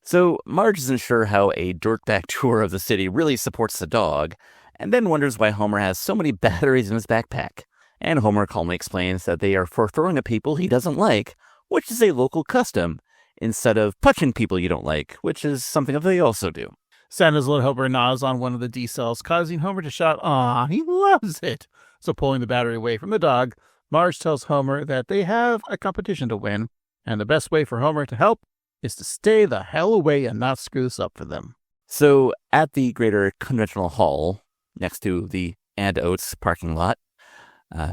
So Marge isn't sure how a dirtbag tour of the city really supports the dog, and then wonders why Homer has so many batteries in his backpack. And Homer calmly explains that they are for throwing at people he doesn't like, which is a local custom, instead of punching people you don't like, which is something that they also do. Santa's little Homer gnaws on one of the D-cells, causing Homer to shout, "Aw, he loves it." So pulling the battery away from the dog, Marge tells Homer that they have a competition to win, and the best way for Homer to help is to stay the hell away and not screw this up for them. So at the Greater Conventional Hall, next to the And Oats parking lot,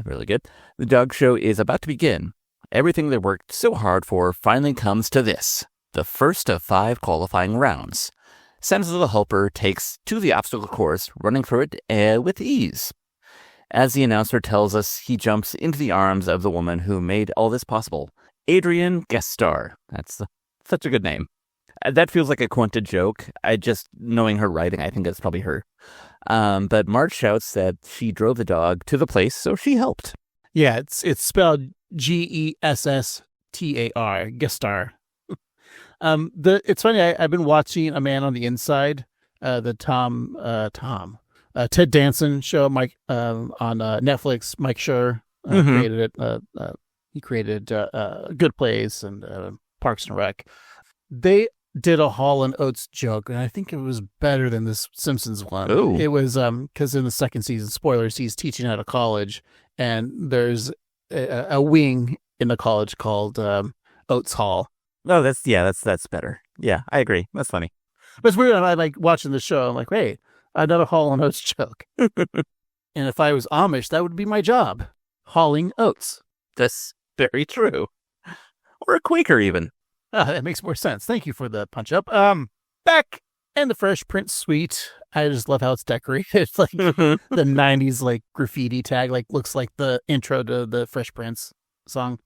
really good, the dog show is about to begin. Everything they worked so hard for finally comes to this, the first of 5 qualifying rounds. Santa's little helper takes to the obstacle course, running through it with ease. As the announcer tells us, he jumps into the arms of the woman who made all this possible, Adrienne Guest Star. That's such a good name. That feels like a Quinta joke. Knowing her writing, I think that's probably her. But Marge shouts that she drove the dog to the place, so she helped. Yeah, it's spelled Gestar, Gestar. It's funny. I've been watching A Man on the Inside, the Ted Danson show. Mike on Netflix. Mike Schur created it. He created Good Place and Parks and Rec. They did a Hall and Oates joke, and I think it was better than this Simpsons one. Ooh. It was because in the second season, spoilers, he's teaching at a college, and there's a wing in the college called Oates Hall. Oh, that's better. Yeah, I agree. That's funny. But it's weird. I like watching the show. I'm like, hey, another Hall and Oates joke. And if I was Amish, that would be my job, hauling oats. That's very true. Or a Quaker, even. That makes more sense. Thank you for the punch up. Back in the Fresh Prince suite. I just love how it's decorated. It's like the 90s like graffiti tag, like looks like the intro to the Fresh Prince song.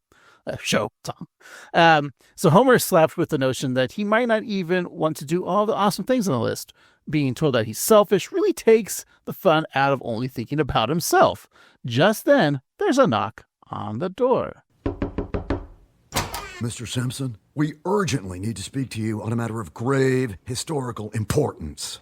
Show song. So Homer is slapped with the notion that he might not even want to do all the awesome things on the list. Being told that he's selfish really takes the fun out of only thinking about himself. Just then, there's a knock on the door. Mr. Simpson, we urgently need to speak to you on a matter of grave historical importance.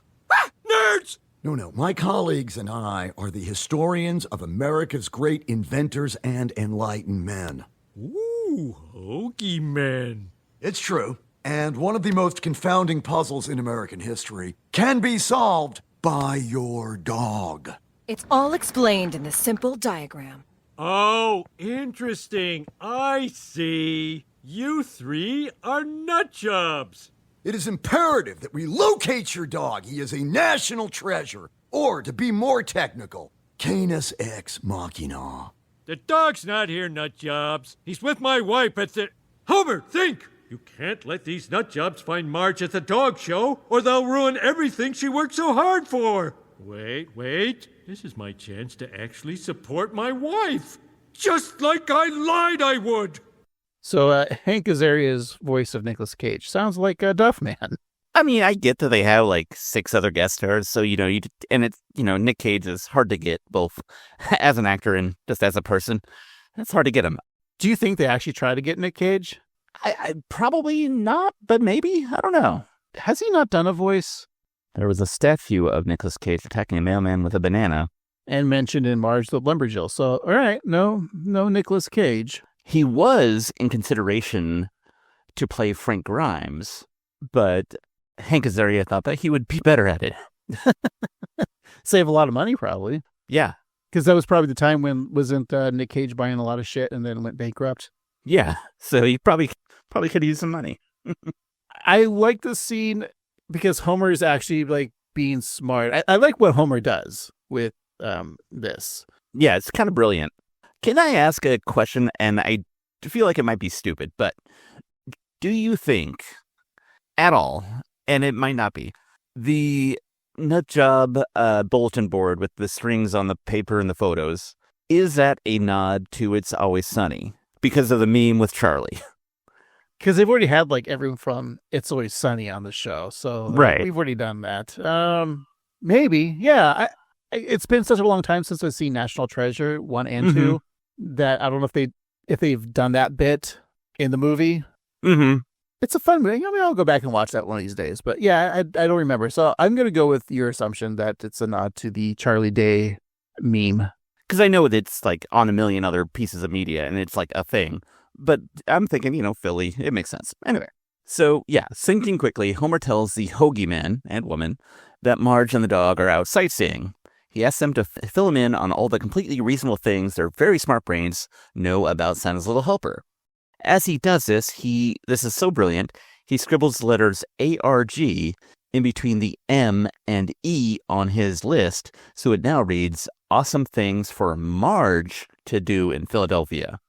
Nerds! No. My colleagues and I are the historians of America's great inventors and enlightened men. Ooh, hokey man. It's true. And one of the most confounding puzzles in American history can be solved by your dog. It's all explained in this simple diagram. Oh, interesting. I see. You 3 are nut jobs. It is imperative that we locate your dog. He is a national treasure. Or, to be more technical, Canis ex machina. The dog's not here, nut jobs. He's with my wife at the... Homer, think! You can't let these nut jobs find Marge at the dog show, or they'll ruin everything she worked so hard for. Wait. This is my chance to actually support my wife. Just like I lied I would. So Hank Azaria's voice of Nicolas Cage sounds like a Duff Man. I mean, I get that they have like 6 other guest stars, so Nick Cage is hard to get both as an actor and just as a person. It's hard to get him. Do you think they actually try to get Nick Cage? I probably not, but maybe. I don't know. Has he not done a voice? There was a statue of Nicolas Cage attacking a mailman with a banana. And mentioned in Marge the Lumberjill. So, all right, no Nicolas Cage. He was in consideration to play Frank Grimes, but Hank Azaria thought that he would be better at it. Save a lot of money, probably. Yeah. Because that was probably the time when wasn't Nick Cage buying a lot of shit and then went bankrupt. Yeah. So he probably could use some money. I like this scene because Homer is actually like being smart. I like what Homer does with this. Yeah, it's kind of brilliant. Can I ask a question? And I feel like it might be stupid, but do you think at all, and it might not be, the nut job bulletin board with the strings on the paper and the photos, is that a nod to It's Always Sunny? Because of the meme with Charlie. Because they've already had like everyone from It's Always Sunny on the show. So right. We've already done that. Maybe. Yeah. It's been such a long time since I've seen National Treasure 1 and 2 that I don't know if they've done that bit in the movie. Mm-hmm. It's a fun movie. I mean, I'll go back and watch that one of these days. But yeah, I don't remember. So I'm going to go with your assumption that it's a nod to the Charlie Day meme. Because I know it's like on a million other pieces of media and it's like a thing. But I'm thinking, Philly, it makes sense. Anyway, so yeah, thinking quickly, Homer tells the hoagie man and woman that Marge and the dog are out sightseeing. He asks them to fill him in on all the completely reasonable things their very smart brains know about Santa's Little Helper. As he does this is so brilliant, he scribbles the letters ARG in between the M and E on his list, so it now reads, Awesome Things for Marge to Do in Philadelphia.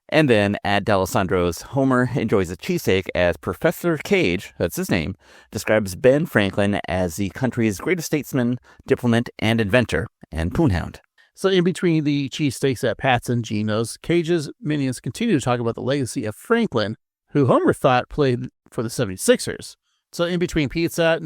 And then at D'Alessandro's, Homer enjoys a cheesesteak as Professor Cage, that's his name, describes Ben Franklin as the country's greatest statesman, diplomat, and inventor, and poonhound. So in between the cheesesteaks at Pat's and Gino's, Cage's minions continue to talk about the legacy of Franklin, who Homer thought played for the 76ers. So in between pizza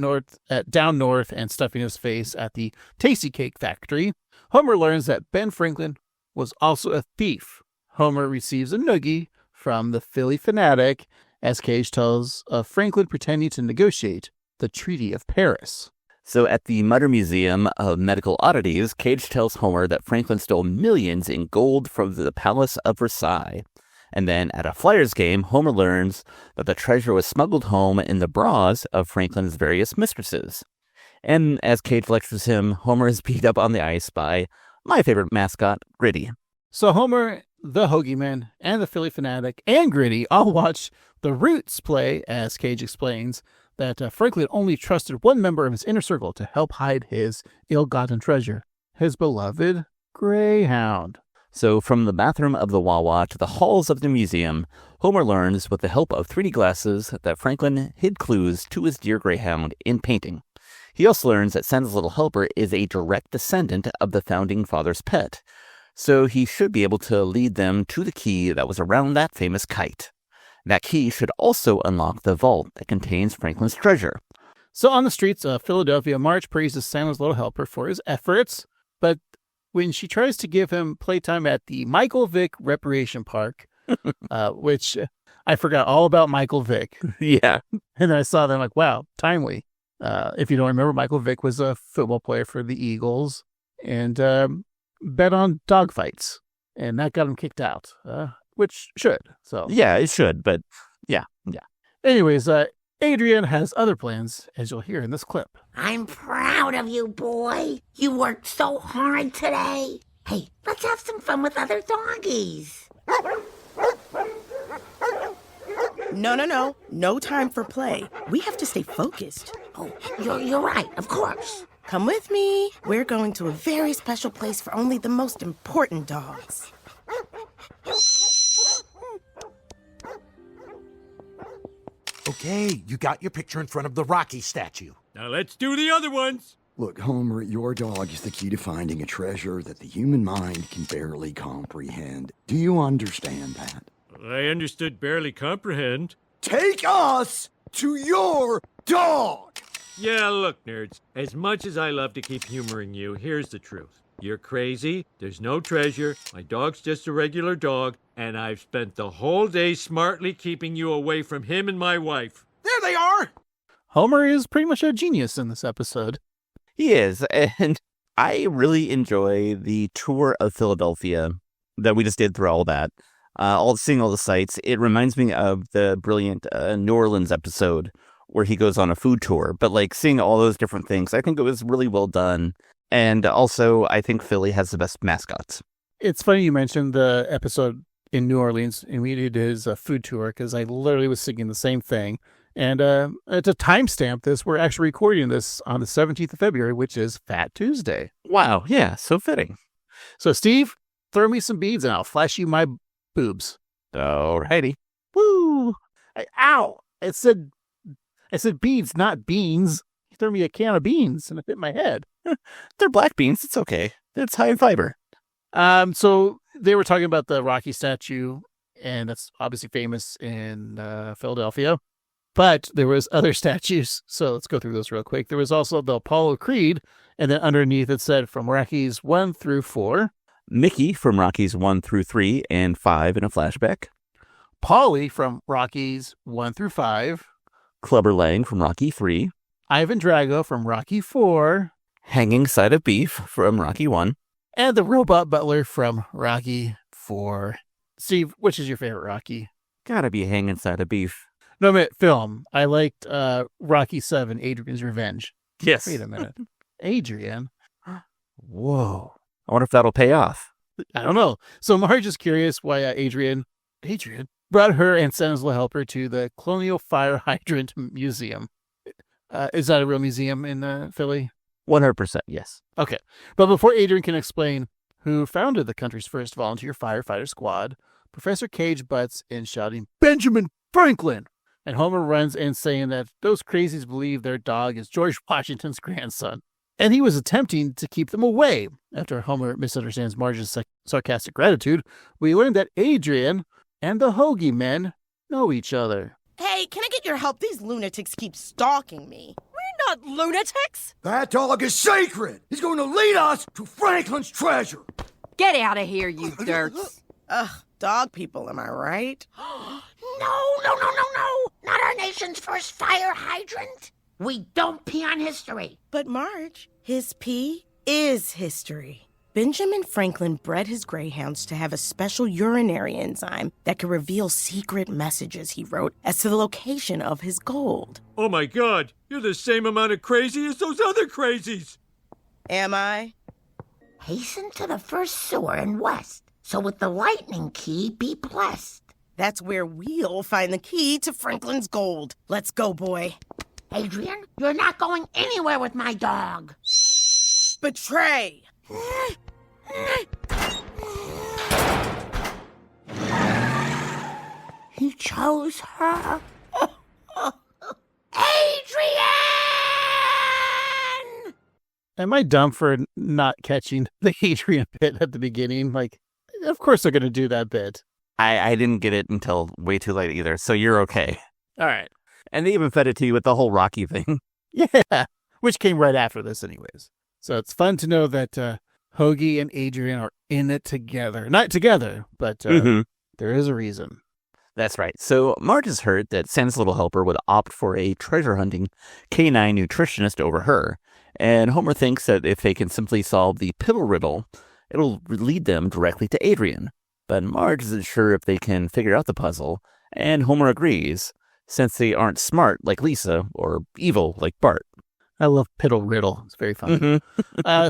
down north and stuffing his face at the Tasty Cake Factory, Homer learns that Ben Franklin was also a thief. Homer receives a noogie from the Philly fanatic as Cage tells of Franklin pretending to negotiate the Treaty of Paris. So at the Mutter Museum of Medical Oddities, Cage tells Homer that Franklin stole millions in gold from the Palace of Versailles. And then at a Flyers game, Homer learns that the treasure was smuggled home in the bras of Franklin's various mistresses. And as Cage lectures him, Homer is beat up on the ice by my favorite mascot, Gritty. So Homer, the Hoagie Man, and the Philly Fanatic, and Gritty all watch the Roots play as Cage explains that Franklin only trusted one member of his inner circle to help hide his ill-gotten treasure, his beloved Greyhound. So from the bathroom of the Wawa to the halls of the museum, Homer learns with the help of 3D glasses that Franklin hid clues to his dear Greyhound in painting. He also learns that Santa's Little Helper is a direct descendant of the founding father's pet, so he should be able to lead them to the key that was around that famous kite. That key should also unlock the vault that contains Franklin's treasure. So on the streets of Philadelphia, Marge praises Santa's Little Helper for his efforts, but when she tries to give him playtime at the Michael Vick Recreation Park, which I forgot all about Michael Vick. Yeah. And then I saw them like, wow, timely. If you don't remember, Michael Vick was a football player for the Eagles and bet on dogfights, and that got him kicked out, which should. So yeah, it should, but yeah. Anyways, Adrian has other plans, as you'll hear in this clip. I'm proud of you, boy. You worked so hard today. Hey, let's have some fun with other doggies. No. No time for play. We have to stay focused. Oh, you're right, of course. Come with me. We're going to a very special place for only the most important dogs. Okay, you got your picture in front of the Rocky statue. Now let's do the other ones. Look, Homer, your dog is the key to finding a treasure that the human mind can barely comprehend. Do you understand that? I understood barely comprehend. Take us to your dog! Yeah, look, nerds. As much as I love to keep humoring you, here's the truth. You're crazy, there's no treasure, my dog's just a regular dog, and I've spent the whole day smartly keeping you away from him and my wife. There they are! Homer is pretty much a genius in this episode. He is, and I really enjoy the tour of Philadelphia that we just did through all that. Seeing all the sights, it reminds me of the brilliant New Orleans episode where he goes on a food tour. But like seeing all those different things, I think it was really well done. And also, I think Philly has the best mascots. It's funny you mentioned the episode in New Orleans, and we did his food tour, because I literally was thinking the same thing. And to timestamp this, we're actually recording this on the 17th of February, which is Fat Tuesday. Wow, yeah, so fitting. So, Steve, throw me some beads and I'll flash you my boobs. Alrighty. Woo! Ow! I said beads, not beans. You threw me a can of beans and it hit my head. They're black beans. It's okay. It's high in fiber. So they were talking about the Rocky statue, and that's obviously famous in Philadelphia. But there was other statues, so let's go through those real quick. There was also the Apollo Creed, and then underneath it said from Rockies 1 through 4. Mickey from Rockies 1 through 3 and 5 in a flashback. Polly from Rockies 1 through 5. Clubber Lang from Rocky 3. Ivan Drago from Rocky 4. Hanging Side of Beef from Rocky 1. And the Robot Butler from Rocky 4. Steve, which is your favorite Rocky? Gotta be Hanging Side of Beef. No, film. I liked Rocky 7, Adrian's Revenge. Yes. Wait a minute. Adrian? Whoa. I wonder if that'll pay off. I don't know. So Marge is curious why Adrian brought her and Santa's little helper to the Colonial Fire Hydrant Museum. Is that a real museum in Philly? 100%, yes. Okay. But before Adrian can explain who founded the country's first volunteer firefighter squad, Professor Cage butts in shouting, "Benjamin Franklin!" And Homer runs in saying that those crazies believe their dog is George Washington's grandson. And he was attempting to keep them away. After Homer misunderstands Marge's sarcastic gratitude, we learn that Adrian and the Hoagie men know each other. Hey, can I get your help? These lunatics keep stalking me. We're not lunatics. That dog is sacred. He's going to lead us to Franklin's treasure. Get out of here, you dirts. Ugh, dog people, am I right? No. Not our nation's first fire hydrant. We don't pee on history. But Marge, his pee is history. Benjamin Franklin bred his greyhounds to have a special urinary enzyme that could reveal secret messages he wrote as to the location of his gold. Oh my God, you're the same amount of crazy as those other crazies. Am I? Hasten to the first sewer in West, so with the lightning key be blessed. That's where we'll find the key to Franklin's gold. Let's go, boy. Adrian, you're not going anywhere with my dog. Betray! He chose her. Adrian! Am I dumb for not catching the Adrian bit at the beginning? Like, of course they're going to do that bit. I didn't get it until way too late either, so you're okay. All right. And they even fed it to you with the whole Rocky thing. Yeah, which came right after this anyways. So it's fun to know that Hoagie and Adrian are in it together. Not together, but there is a reason. That's right. So Marge has heard that Santa's little helper would opt for a treasure-hunting canine nutritionist over her. And Homer thinks that if they can simply solve the piddle riddle, it'll lead them directly to Adrian. But Marge isn't sure if they can figure out the puzzle, and Homer agrees, since they aren't smart like Lisa or evil like Bart. I love piddle riddle. It's very fun.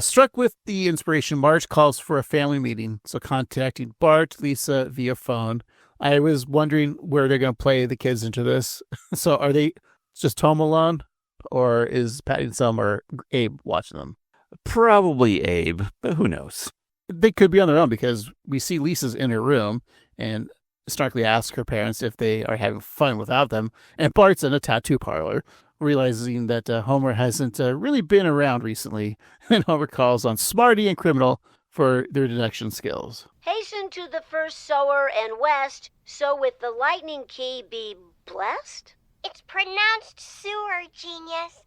Struck with the inspiration, Marge calls for a family meeting. So contacting Bart, Lisa via phone. I was wondering where they're going to play the kids into this. So are they just home alone? Or is Patty and Selma or Abe watching them? Probably Abe, but who knows? They could be on their own because we see Lisa's in her room and snarkily asks her parents if they are having fun without them. And Bart's in a tattoo parlor, realizing that Homer hasn't really been around recently. And Homer calls on Smarty and Criminal for their deduction skills. Hasten to the first sower and west, so with the lightning key be blessed? It's pronounced sewer, genius.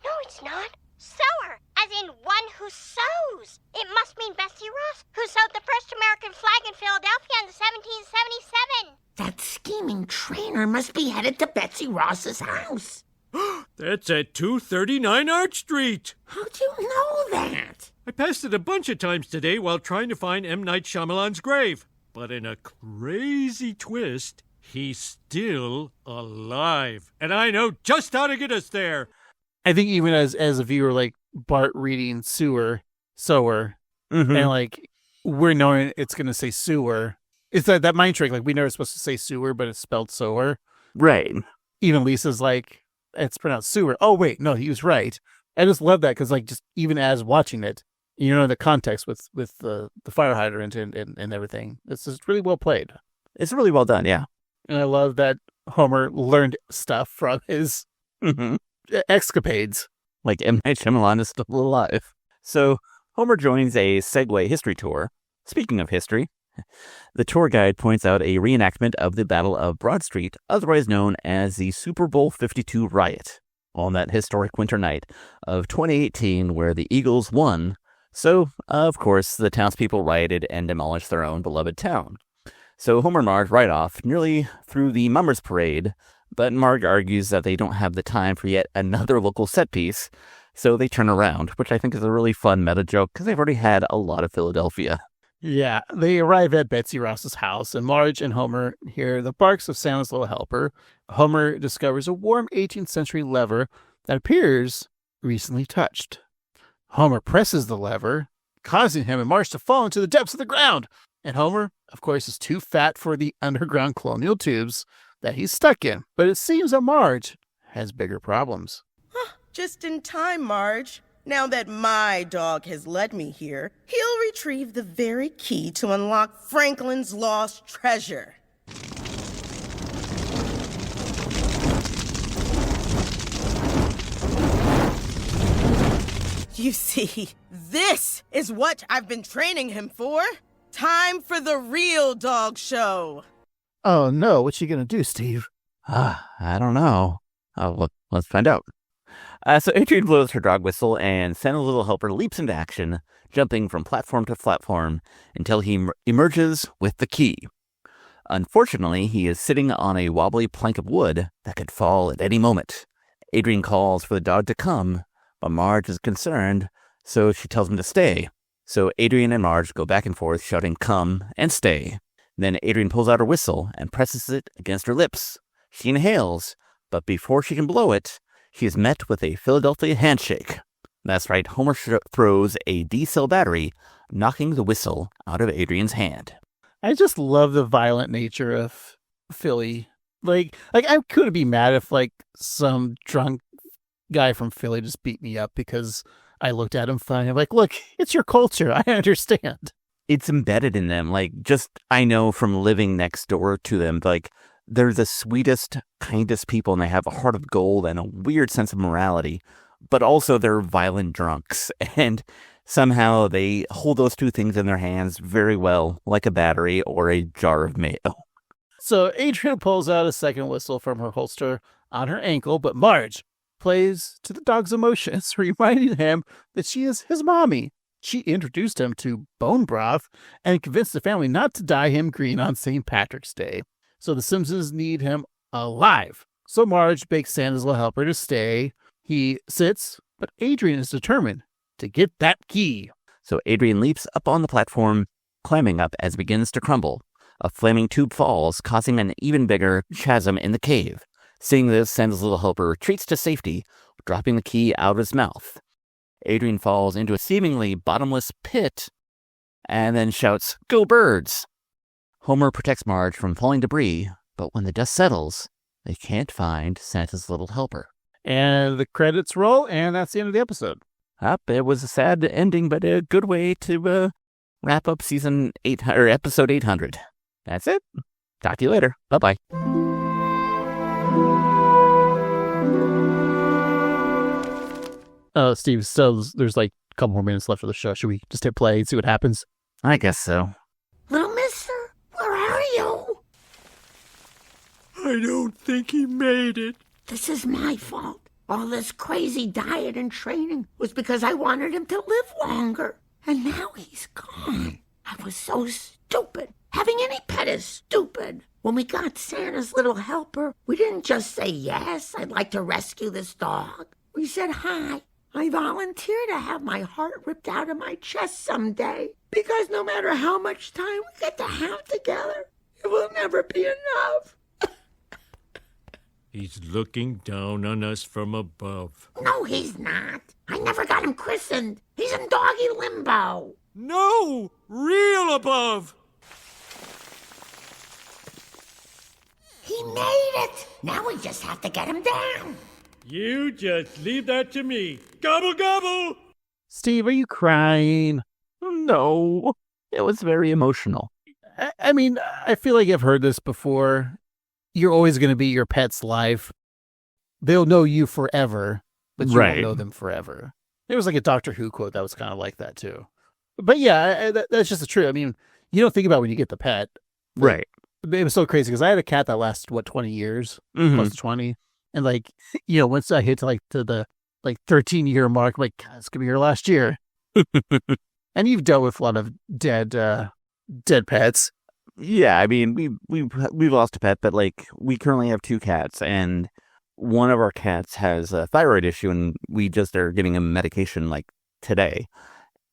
No, it's not. Sower, as in one who sows. It must mean Bessie Ross, who sewed the first American flag in Philadelphia in 1777. That scheming trainer must be headed to Betsy Ross's house. That's at 239 Arch Street. How'd you know that? I passed it a bunch of times today while trying to find M. Night Shyamalan's grave. But in a crazy twist, he's still alive. And I know just how to get us there. I think even as a viewer, like Bart reading Sewer, sower, Mm-hmm. and like we're knowing it's going to say sewer. It's that mind trick. Like we know it's supposed to say sewer, but it's spelled sower. Right. Even Lisa's like, it's pronounced sewer. Oh wait, no, he was right. I just love that because like just even as watching it, you know, the context with the fire hydrant and everything. It's just really well played. It's really well done, yeah. And I love that Homer learned stuff from his escapades. Like M. Night Shyamalan is still alive. So Homer joins a Segway history tour. Speaking of history, the tour guide points out a reenactment of the Battle of Broad Street, otherwise known as the Super Bowl 52 riot, on that historic winter night of 2018 where the Eagles won. So, of course, the townspeople rioted and demolished their own beloved town. So Homer and Marge ride off nearly through the Mummers Parade, but Marge argues that they don't have the time for yet another local set piece, so they turn around, which I think is a really fun meta joke because they've already had a lot of Philadelphia. Yeah, they arrive at Betsy Ross's house, and Marge and Homer hear the barks of Santa's Little Helper. Homer discovers a warm 18th century lever that appears recently touched. Homer presses the lever, causing him and Marge to fall into the depths of the ground. And Homer, of course, is too fat for the underground colonial tubes that he's stuck in. But it seems that Marge has bigger problems. Just in time, Marge. Now that my dog has led me here, he'll retrieve the very key to unlock Franklin's lost treasure. You see, this is what I've been training him for. Time for the real dog show. Oh no, what's she gonna do, Steve? I don't know. Let's find out. So Adrian blows her dog whistle, and Santa's Little Helper leaps into action, jumping from platform to platform until he emerges with the key. Unfortunately, he is sitting on a wobbly plank of wood that could fall at any moment. Adrian calls for the dog to come, but Marge is concerned, so she tells him to stay. So Adrian and Marge go back and forth, shouting "come" and "stay." Then Adrian pulls out her whistle and presses it against her lips. She inhales, but before she can blow it, she is met with a Philadelphia handshake. That's right, Homer throws a D-cell battery, knocking the whistle out of Adrian's hand. I just love the violent nature of Philly. Like I couldn't be mad if like some drunk guy from Philly just beat me up because I looked at him funny. I'm like, look, it's your culture. I understand. It's embedded in them. Like, just, I know from living next door to them, like, they're the sweetest, kindest people, and they have a heart of gold and a weird sense of morality, but also they're violent drunks, and somehow they hold those two things in their hands very well, like a battery or a jar of mayo. So Adrian pulls out a second whistle from her holster on her ankle, but Marge plays to the dog's emotions, reminding him that she is his mommy. She introduced him to bone broth and convinced the family not to dye him green on St. Patrick's Day. So the Simpsons need him alive. So Marge begs Santa's Little Helper to stay. He sits, but Adrian is determined to get that key. So Adrian leaps up on the platform, climbing up as it begins to crumble. A flaming tube falls, causing an even bigger chasm in the cave. Seeing this, Santa's Little Helper retreats to safety, dropping the key out of his mouth. Adrian falls into a seemingly bottomless pit and then shouts, "Go birds!" Homer protects Marge from falling debris, but when the dust settles, they can't find Santa's Little Helper. And the credits roll, and that's the end of the episode. It was a sad ending, but a good way to wrap up season 8 or episode 800. That's it. Talk to you later. Bye-bye. Steve, so there's like a couple more minutes left of the show. Should we just hit play and see what happens? I guess so. Little mister, where are you? I don't think he made it. This is my fault. All this crazy diet and training was because I wanted him to live longer. And now he's gone. I was so stupid. Having any pet is stupid. When we got Santa's Little Helper, we didn't just say, yes, I'd like to rescue this dog. We said, hi, I volunteer to have my heart ripped out of my chest someday. Because no matter how much time we get to have together, it will never be enough. He's looking down on us from above. No, he's not. I never got him christened. He's in doggy limbo. No! Real above! He made it. Now we just have to get him down. You just leave that to me. Gobble, gobble! Steve, are you crying? No, it was very emotional. I mean, I feel like I've heard this before. You're always going to be your pet's life. They'll know you forever, but you won't know them forever. There was like a Doctor Who quote that was kind of like that too. But yeah, that's just the truth. I mean, you don't think about when you get the pet. Right. It was so crazy because I had a cat that lasted, 20 years? Close to 20. And like, once I hit to the 13-year mark, I'm like, God, it's going to be your last year. And you've dealt with a lot of dead pets. Yeah, I mean, we've lost a pet, but like we currently have 2 cats, and one of our cats has a thyroid issue, and we just are getting him medication like today.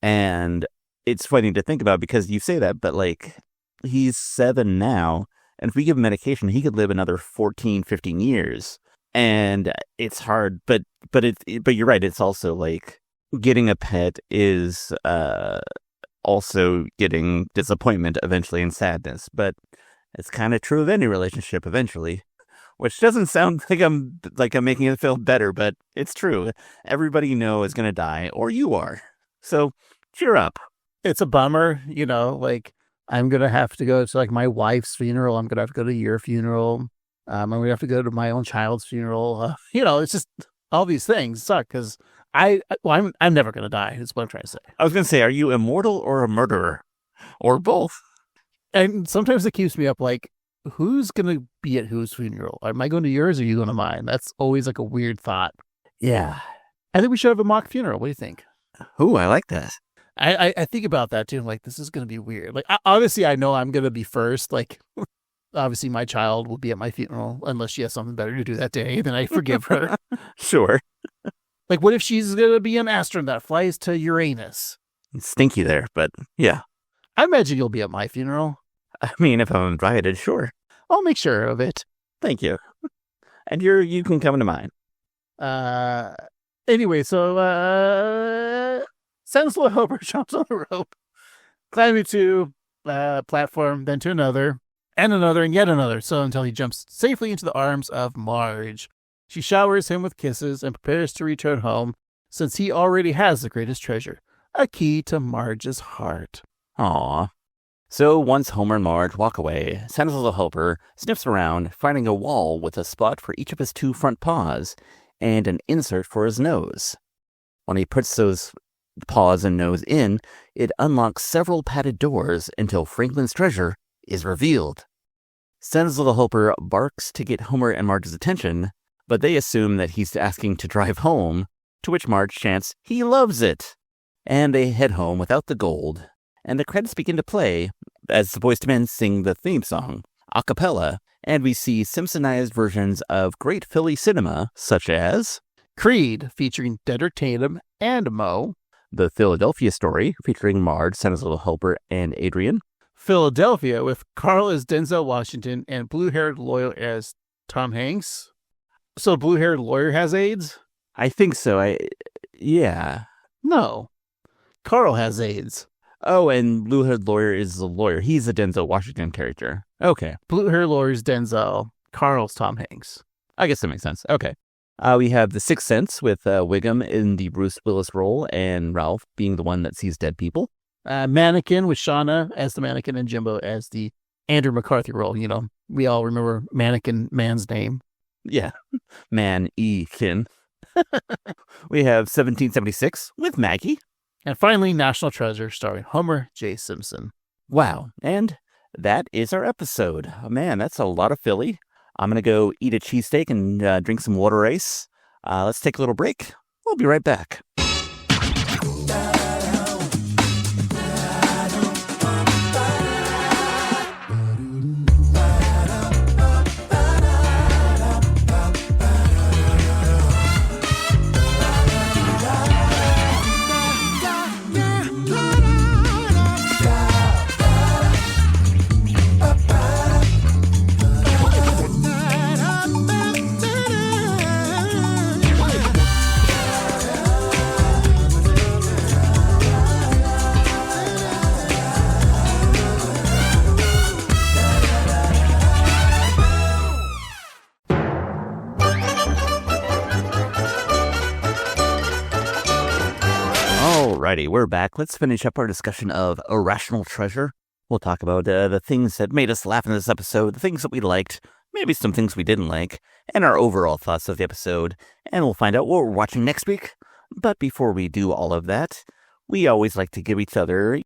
And it's funny to think about because you say that, but like he's 7 now, and if we give him medication, he could live another 14, 15 years. And it's hard, but you're right. It's also like getting a pet is also getting disappointment eventually and sadness. But it's kind of true of any relationship eventually, which doesn't sound like I'm making it feel better, but it's true. Everybody you know is going to die, or you are. So cheer up. It's a bummer, like I'm going to have to go to like my wife's funeral. I'm going to have to go to your funeral. I'm going to have to go to my own child's funeral. It's just all these things suck because I'm never going to die. Is what I'm trying to say. I was going to say, are you immortal or a murderer? Or both? And sometimes it keeps me up like, who's going to be at whose funeral? Am I going to yours or are you going to mine? That's always like a weird thought. Yeah. I think we should have a mock funeral. What do you think? Ooh, I like that. I think about that too. I'm like, this is going to be weird. Like, obviously, I know I'm going to be first. Like, obviously, my child will be at my funeral unless she has something better to do that day. Then I forgive her. Sure. Like, what if she's going to be an astronaut that flies to Uranus? It's stinky there, but yeah. I imagine you'll be at my funeral. I mean, if I'm invited, sure. I'll make sure of it. Thank you. And you can come to mine. Anyway, so Sensible Homer jumps on a rope, climbing to a platform, then to another, and yet another, so until he jumps safely into the arms of Marge. She showers him with kisses and prepares to return home, since he already has the greatest treasure, a key to Marge's heart. Aww. So once Homer and Marge walk away, Sensible Homer sniffs around, finding a wall with a spot for each of his 2 front paws and an insert for his nose. When he puts those paws and nose in, it unlocks several padded doors until Franklin's treasure is revealed. Sensible Homer barks to get Homer and Marge's attention, but they assume that he's asking to drive home, to which Marge chants, "He loves it!" And they head home without the gold, and the credits begin to play as the Boyz II Men sing the theme song, a cappella, and we see Simpsonized versions of great Philly cinema, such as Creed, featuring Deader Tatum and Moe, The Philadelphia Story, featuring Marge, Sensible Homer, and Adrian, Philadelphia, with Carl as Denzel Washington and blue-haired lawyer as Tom Hanks. So blue-haired lawyer has AIDS? I think so. Yeah. No. Carl has AIDS. Oh, and blue-haired lawyer is the lawyer. He's the Denzel Washington character. Okay. Blue-haired lawyer's Denzel. Carl's Tom Hanks. I guess that makes sense. Okay. We have The Sixth Sense with Wiggum in the Bruce Willis role and Ralph being the one that sees dead people. Mannequin with Shauna as the mannequin and Jimbo as the Andrew McCarthy role. We all remember Mannequin Man's name. Yeah. Man-E-kin. We have 1776 with Maggie. And finally, National Treasure starring Homer J. Simpson. Wow. And that is our episode. Oh, man, that's a lot of Philly. I'm going to go eat a cheesesteak and drink some water ice. Let's take a little break. We'll be right back. we're back. Let's finish up our discussion of Irrational Treasure. We'll talk about the things that made us laugh in this episode, the things that we liked, maybe some things we didn't like, and our overall thoughts of the episode. And we'll find out what we're watching next week. But before we do all of that, we always like to give each other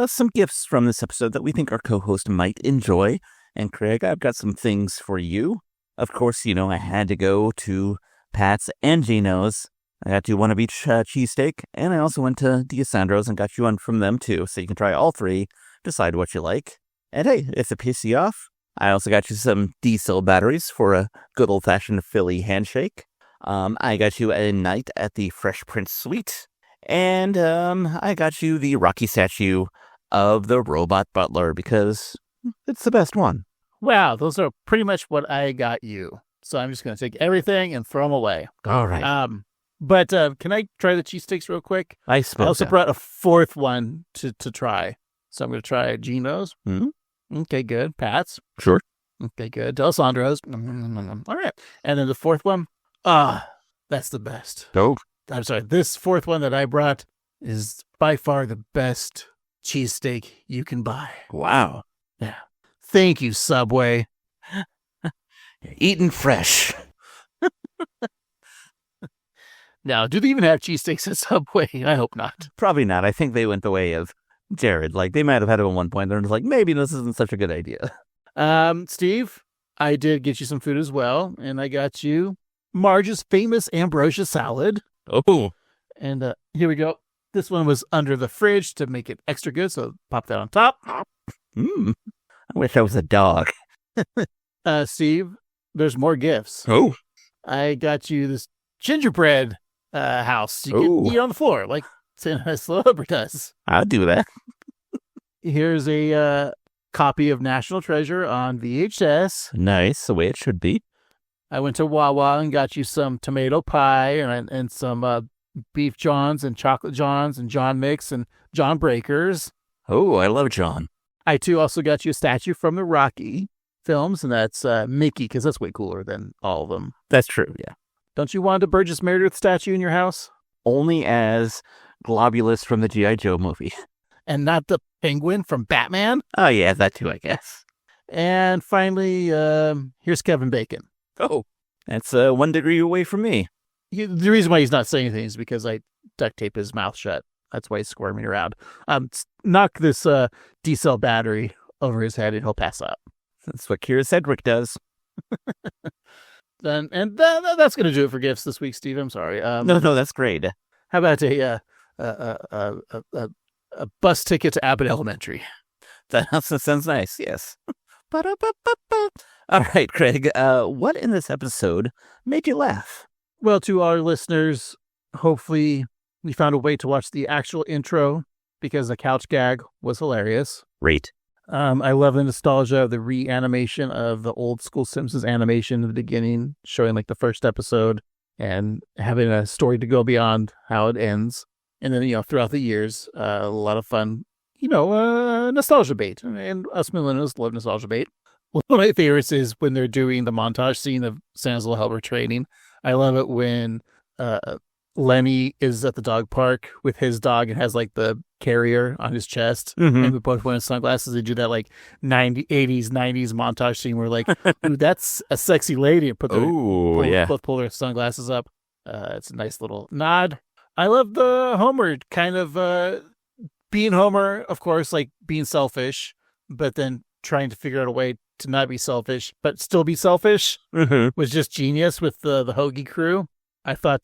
some gifts from this episode that we think our co-host might enjoy. And Craig, I've got some things for you. Of course, you know, I had to go to Pat's and Gino's. I got you one of each cheesesteak, and I also went to D'Alessandro's and got you one from them too, so you can try all three, decide what you like. And hey, if it pisses you off, I also got you some D-cell batteries for a good old-fashioned Philly handshake. I got you a night at the Fresh Prince Suite, and I got you the Rocky statue of the robot butler because it's the best one. Wow, those are pretty much what I got you. So I'm just going to take everything and throw them away. All right. But can I try the cheesesteaks real quick? I suppose. I also brought a fourth one to try. So I'm going to try Gino's. Mm-hmm. Okay, good. Pat's. Sure. Okay, good. D'Alessandro's. All right. And then the fourth one. That's the best. Oh. I'm sorry. This fourth one that I brought is by far the best cheesesteak you can buy. Wow. Yeah. Thank you, Subway. Eating fresh. Now, do they even have cheesesteaks at Subway? I hope not. Probably not. I think they went the way of Jared. Like, they might have had it at one point. They're just like, maybe this isn't such a good idea. Steve, I did get you some food as well, and I got you Marge's famous ambrosia salad. Oh. And here we go. This one was under the fridge to make it extra good, so pop that on top. I wish I was a dog. Steve, there's more gifts. Oh. I got you this gingerbread house. You can eat on the floor, like Santa Slobber does. I'll do that. Here's a copy of National Treasure on VHS. Nice, the way it should be. I went to Wawa and got you some tomato pie and some beef Johns and chocolate Johns and John Mix and John Breakers. Oh, I love John. I, too, also got you a statue from the Rocky films, and that's Mickey, because that's way cooler than all of them. That's true, yeah. Don't you want a Burgess Meredith statue in your house? Only as Globulus from the G.I. Joe movie. And not the penguin from Batman? Oh, yeah, that too, I guess. And finally, here's Kevin Bacon. Oh, that's 1 degree away from me. The reason why he's not saying anything is because I duct tape his mouth shut. That's why he's squirming around. Knock this D-cell battery over his head and he'll pass out. That's what Kira Sedgwick does. That's going to do it for gifts this week, Steve. I'm sorry. No, that's great. How about a bus ticket to Abbott Elementary? That also sounds nice, yes. All right, Craig, what in this episode made you laugh? Well, to our listeners, hopefully we found a way to watch the actual intro because the couch gag was hilarious. Great. I love the nostalgia of the reanimation of the old school Simpsons animation in the beginning, showing like the first episode and having a story to go beyond how it ends. And then, throughout the years, a lot of fun, nostalgia bait. And us millennials love nostalgia bait. One of my favorites is when they're doing the montage scene of Santa's Little Helper training. I love it when Lenny is at the dog park with his dog and has like the carrier on his chest, and we both wearing sunglasses. They do that like 80s, 90s montage scene where like, ooh, that's a sexy lady, and both pull their sunglasses up. It's a nice little nod. I love the Homer kind of being Homer, of course, like being selfish, but then trying to figure out a way to not be selfish, but still be selfish was just genius with the Hoagie crew. I thought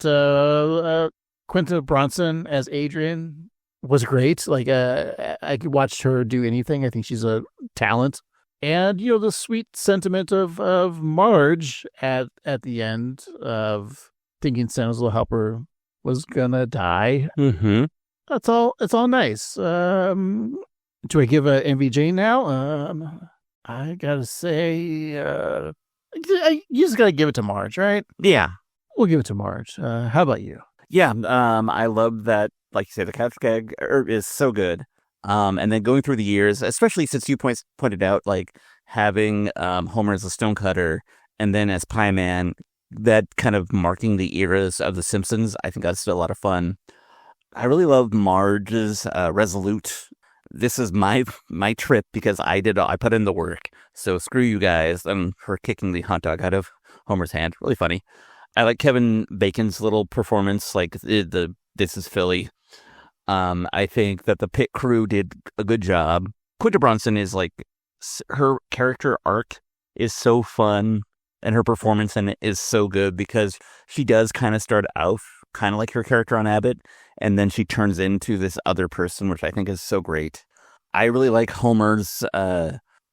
Quinta Bronson as Adrian was great. Like, I could watch her do anything. I think she's a talent. And, the sweet sentiment of Marge at the end of thinking Santa's Little Helper was gonna die. It's all nice. Do I give a MVJ now? I gotta say, you just gotta give it to Marge, right? Yeah. We'll give it to Marge. How about you? Yeah, I love that, like you say, the couch gag is so good. And then going through the years, especially since you pointed out, like, having Homer as a stonecutter and then as Pie Man, that kind of marking the eras of The Simpsons, I think that's still a lot of fun. I really love Marge's resolute. This is my trip because I put in the work. So screw you guys. And her kicking the hot dog out of Homer's hand. Really funny. I like Kevin Bacon's little performance, like the This is Philly. I think that the pit crew did a good job. Quinta Brunson is like, her character arc is so fun, and her performance in it is so good because she does kind of start out kind of like her character on Abbott, and then she turns into this other person, which I think is so great. I really like Homer's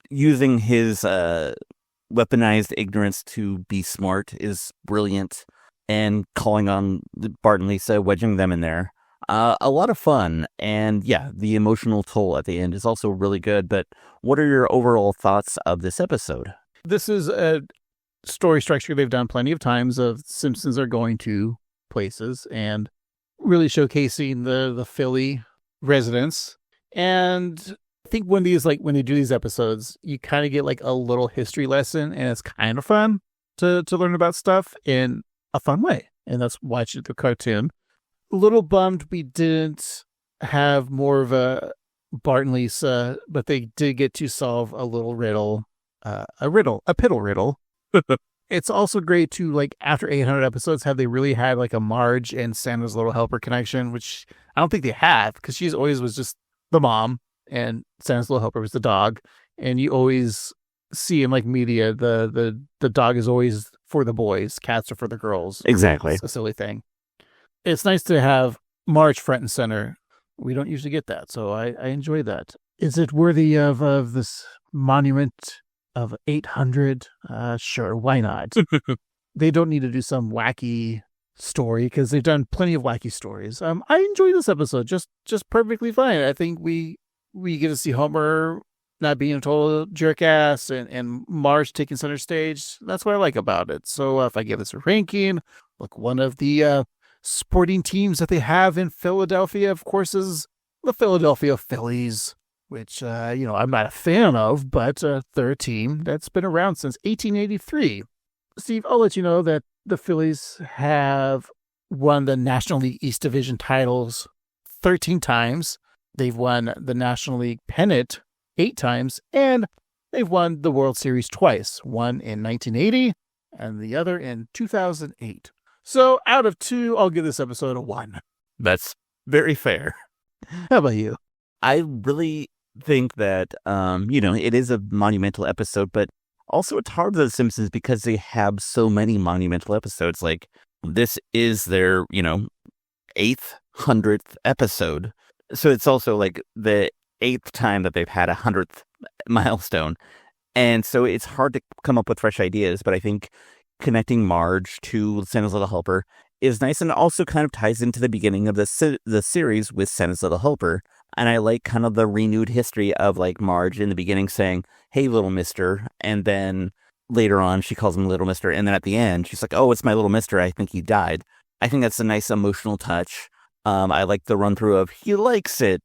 using his weaponized ignorance to be smart is brilliant, and calling on Bart and Lisa, wedging them in there. A lot of fun, and yeah, the emotional toll at the end is also really good. But what are your overall thoughts of this episode? This is a story structure they've done plenty of times of Simpsons are going to places and really showcasing the Philly residents. And I think when they do these episodes, you kind of get like a little history lesson, and it's kind of fun to learn about stuff in a fun way. And that's watching the cartoon. A little bummed we didn't have more of a Bart and Lisa, but they did get to solve a little riddle, a piddle riddle. It's also great to, like, after 800 episodes, have they really had like a Marge and Santa's Little Helper connection, which I don't think they have, because she's always was just the mom and Santa's Little Helper was the dog. And you always see in like media, the dog is always for the boys, cats are for the girls. Exactly. It's a silly thing. It's nice to have Marge front and center. We don't usually get that, so I enjoy that. Is it worthy of this monument of 800? Sure, why not? They don't need to do some wacky story because they've done plenty of wacky stories. I enjoy this episode just perfectly fine. I think we get to see Homer not being a total jerk ass and Marge taking center stage. That's what I like about it. So if I give this a ranking, look, one of the sporting teams that they have in Philadelphia, of course, is the Philadelphia Phillies, which, I'm not a fan of, but they're a team that's been around since 1883. Steve, I'll let you know that the Phillies have won the National League East Division titles 13 times. They've won the National League pennant 8 times, and they've won the World Series twice, one in 1980 and the other in 2008. So out of 2, I'll give this episode a 1. That's very fair. How about you? I really think that, it is a monumental episode, but also it's hard for The Simpsons because they have so many monumental episodes. Like, this is their, 8th, 100th episode. So it's also like the 8th time that they've had a 100th milestone. And so it's hard to come up with fresh ideas, but I think connecting Marge to Santa's Little Helper is nice, and also kind of ties into the beginning of the series with Santa's Little Helper. And I like kind of the renewed history of like Marge in the beginning saying, "Hey, little mister," and then later on she calls him little mister, and then at the end she's like, "Oh, it's my little mister, I think he died." I think that's a nice emotional touch. I like the run through of he likes it.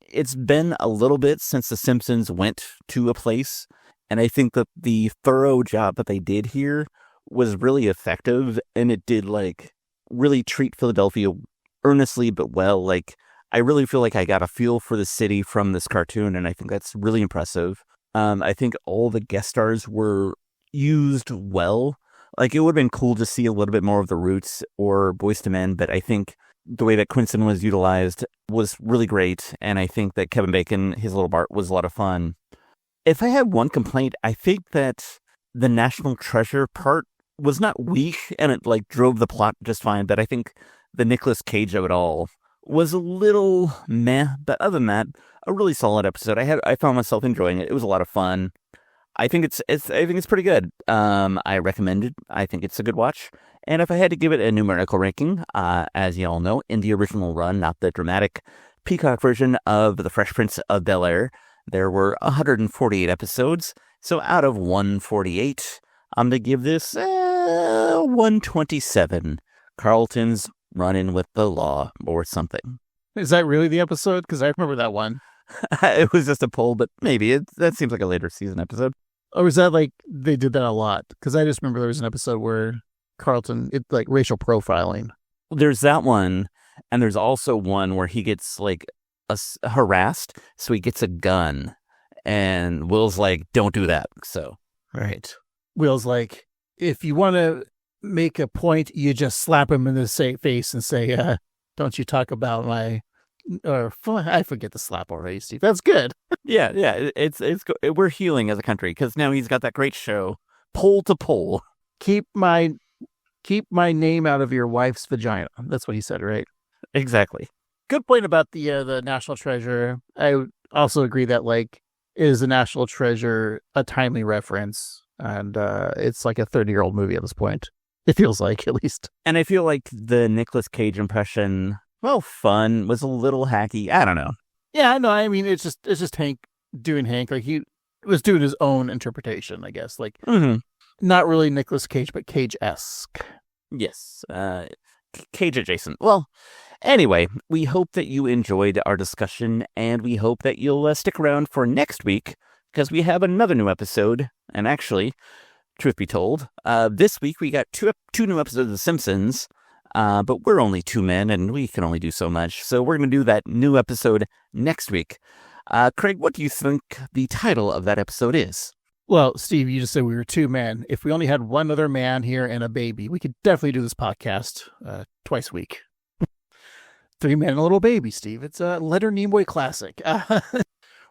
It's been a little bit since The Simpsons went to a place, and I think that the thorough job that they did here was really effective, and it did like really treat Philadelphia earnestly but well. Like, I really feel like I got a feel for the city from this cartoon, and I think that's really impressive. I think all the guest stars were used well. Like, it would have been cool to see a little bit more of the Roots or Boyz II Men, but I think the way that Quinton was utilized was really great, and I think that Kevin Bacon, his little Bart, was a lot of fun. If I had one complaint, I think that the National Treasure part was not weak, and it like drove the plot just fine, but I think the Nicolas Cage of it all was a little meh, but other than that, a really solid episode. I found myself enjoying it. It was a lot of fun. I think it's pretty good. I recommend it. I think it's a good watch. And if I had to give it a numerical ranking, as you all know, in the original run, not the dramatic Peacock version of The Fresh Prince of Bel-Air, there were 148 episodes. So out of 148, I'm going to give this 127. Carlton's Running with the Law or something. Is that really the episode? Because I remember that one. It was just a poll, but maybe that seems like a later season episode. Or is that like they did that a lot? Because I just remember there was an episode where Carlton, it's like racial profiling. There's that one. And there's also one where he gets like harassed, so he gets a gun. And Will's like, don't do that. So, right. Will's like, if you want to make a point, you just slap him in the face and say, don't you talk about my, or I forget the slap already, Steve. That's good. yeah. It's we're healing as a country because now he's got that great show, Pole to Pole. Keep my name out of your wife's vagina. That's what he said, right? Exactly. Good point about the National Treasure. I would also agree that like, is the National Treasure a timely reference? And it's like a 30-year-old movie at this point. It feels like, at least. And I feel like the Nicolas Cage impression, well, fun, was a little hacky. I don't know. Yeah, I know. I mean, it's just Hank doing Hank. Like, he was doing his own interpretation, I guess. Like, not really Nicolas Cage, but Cage-esque. Yes. Cage adjacent. Well, anyway, we hope that you enjoyed our discussion, and we hope that you'll stick around for next week, because we have another new episode. And actually, truth be told, this week we got two new episodes of The Simpsons, but we're only two men, and we can only do so much. So we're going to do that new episode next week. Craig, what do you think the title of that episode is? Well, Steve, you just said we were two men. If we only had one other man here and a baby, we could definitely do this podcast twice a week. Three men and a little baby, Steve. It's a Leonard Nimoy classic.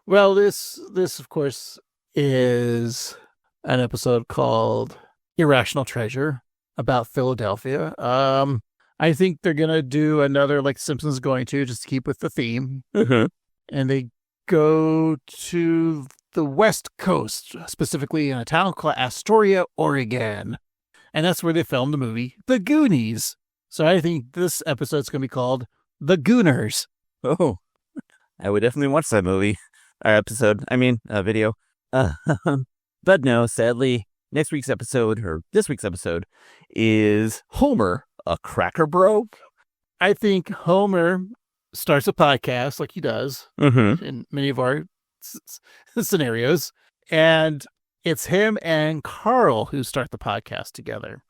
Well, this of course is an episode called Irrational Treasure about Philadelphia. I think they're gonna do another like Simpsons going to just to keep with the theme. And they go to the West Coast, specifically in a town called Astoria, Oregon. And that's where they filmed the movie The Goonies. So I think this episode's going to be called The Gooners. Oh, I would definitely watch that movie. Or episode. I mean, video. But no, sadly, this week's episode is Homer, a cracker bro. I think Homer starts a podcast like he does in many of our scenarios, and it's him and Carl who start the podcast together.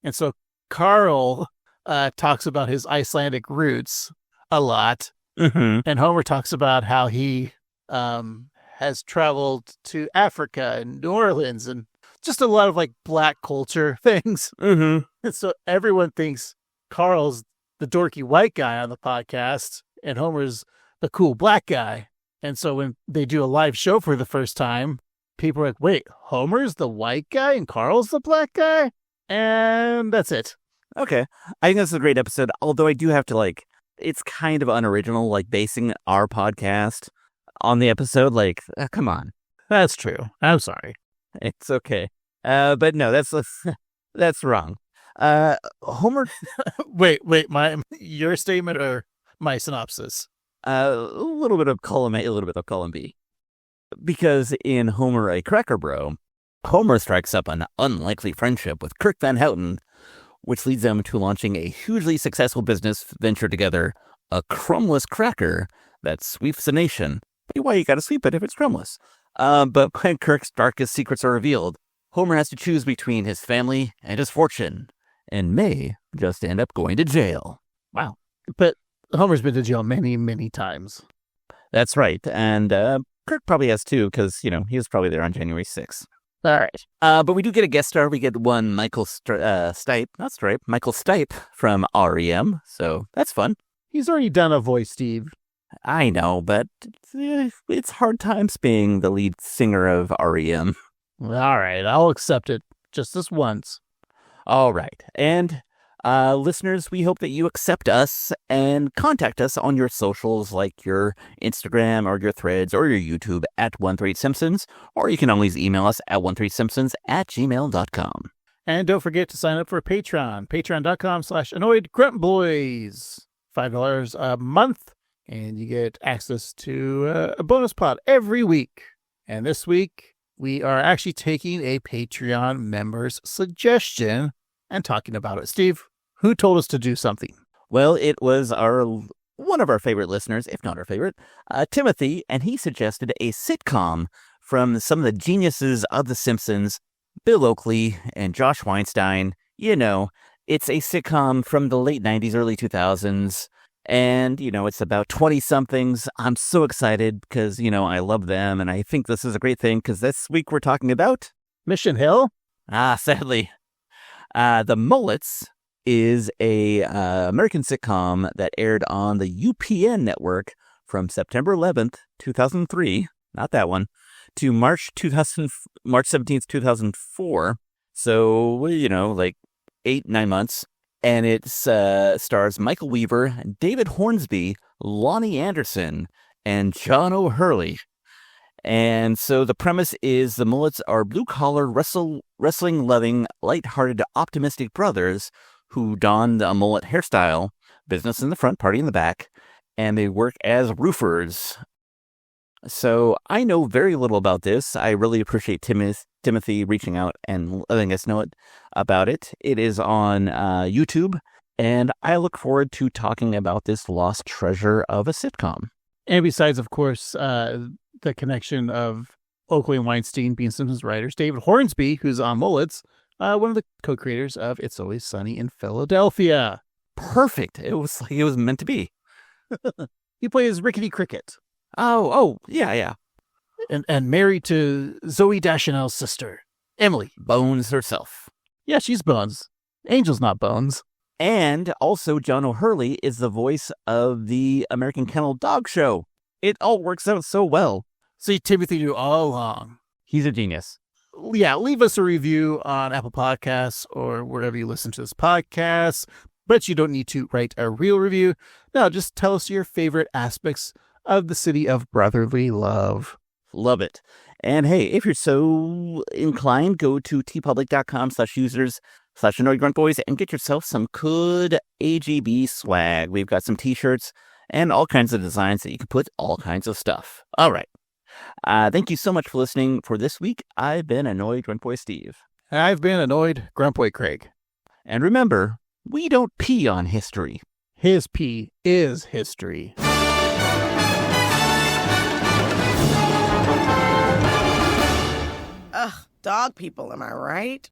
And so Carl talks about his Icelandic roots a lot, and Homer talks about how he has traveled to Africa and New Orleans and just a lot of like black culture things. And so everyone thinks Carl's the dorky white guy on the podcast and Homer's the cool black guy. And so when they do a live show for the first time, people are like, wait, Homer's the white guy and Carl's the black guy? And that's it. Okay. I think that's a great episode, although I do have to like, it's kind of unoriginal, like basing our podcast on the episode. Like, come on. That's true. I'm sorry. It's okay. But no, that's wrong. Homer. wait, your statement or my synopsis? A little bit of column A, a little bit of column B. Because in Homer, a Cracker Bro, Homer strikes up an unlikely friendship with Kirk Van Houten, which leads them to launching a hugely successful business venture together, a crumbless cracker that sweeps the nation. Why you gotta sweep it if it's crumbless? But when Kirk's darkest secrets are revealed, Homer has to choose between his family and his fortune, and may just end up going to jail. Wow. But Homer's been to jail many, many times. That's right. And Kirk probably has too, because, he was probably there on January 6th. All right. But we do get a guest star. We get one Michael Michael Stipe from REM. So that's fun. He's already done a voice, Steve. I know, but it's hard times being the lead singer of REM. All right. I'll accept it just this once. All right. And listeners, we hope that you accept us and contact us on your socials like your Instagram or your Threads or your YouTube at 138Simpsons, or you can always email us at 138simpsons@gmail.com. And don't forget to sign up for Patreon, patreon.com/annoyedgruntboys. $5 a month, and you get access to a bonus pod every week. And this week, we are actually taking a Patreon member's suggestion and talking about it. Steve, who told us to do something? Well, it was one of our favorite listeners, if not our favorite, Timothy, and he suggested a sitcom from some of the geniuses of The Simpsons, Bill Oakley and Josh Weinstein. It's It's a sitcom from the late 90s, early 2000s. And, it's about 20-somethings. I'm so excited because, I love them. And I think this is a great thing because this week we're talking about Mission Hill? Sadly. The Mullets is a American sitcom that aired on the UPN network from September 11th, 2003, not that one, to March 17th, 2004. So, like 8-9 months. And it stars Michael Weaver, David Hornsby, Lonnie Anderson, and John O'Hurley. And so the premise is the Mullets are blue-collar, wrestling-loving, light-hearted, optimistic brothers who don a mullet hairstyle, business in the front, party in the back, and they work as roofers. So I know very little about this. I really appreciate Timothy reaching out and letting us know about it. It is on YouTube, and I look forward to talking about this lost treasure of a sitcom. And besides, of course, the connection of Oakley and Weinstein being Simpsons writers, David Hornsby, who's on Mullets, one of the co-creators of It's Always Sunny in Philadelphia. Perfect. It was like it was meant to be. He plays Rickety Cricket. Oh, yeah. And married to Zooey Deschanel's sister, Emily. Bones herself. Yeah, she's Bones. Angel's not Bones. And also John O'Hurley is the voice of the American Kennel Dog Show. It all works out so well. See Timothy do all along. He's a genius. Yeah, leave us a review on Apple Podcasts or wherever you listen to this podcast. But you don't need to write a real review. No, just tell us your favorite aspects of the city of brotherly love. Love it. And hey, if you're so inclined, go to tpublic.com/users/AnnoyedGruntBoys and get yourself some good AGB swag. We've got some t-shirts and all kinds of designs that you can put all kinds of stuff. All right. Thank you so much for listening for this week. I've been Annoyed Gruntboy Steve. I've been Annoyed Gruntboy Craig. And remember, we don't pee on history. His pee is history. Ugh, dog people, am I right?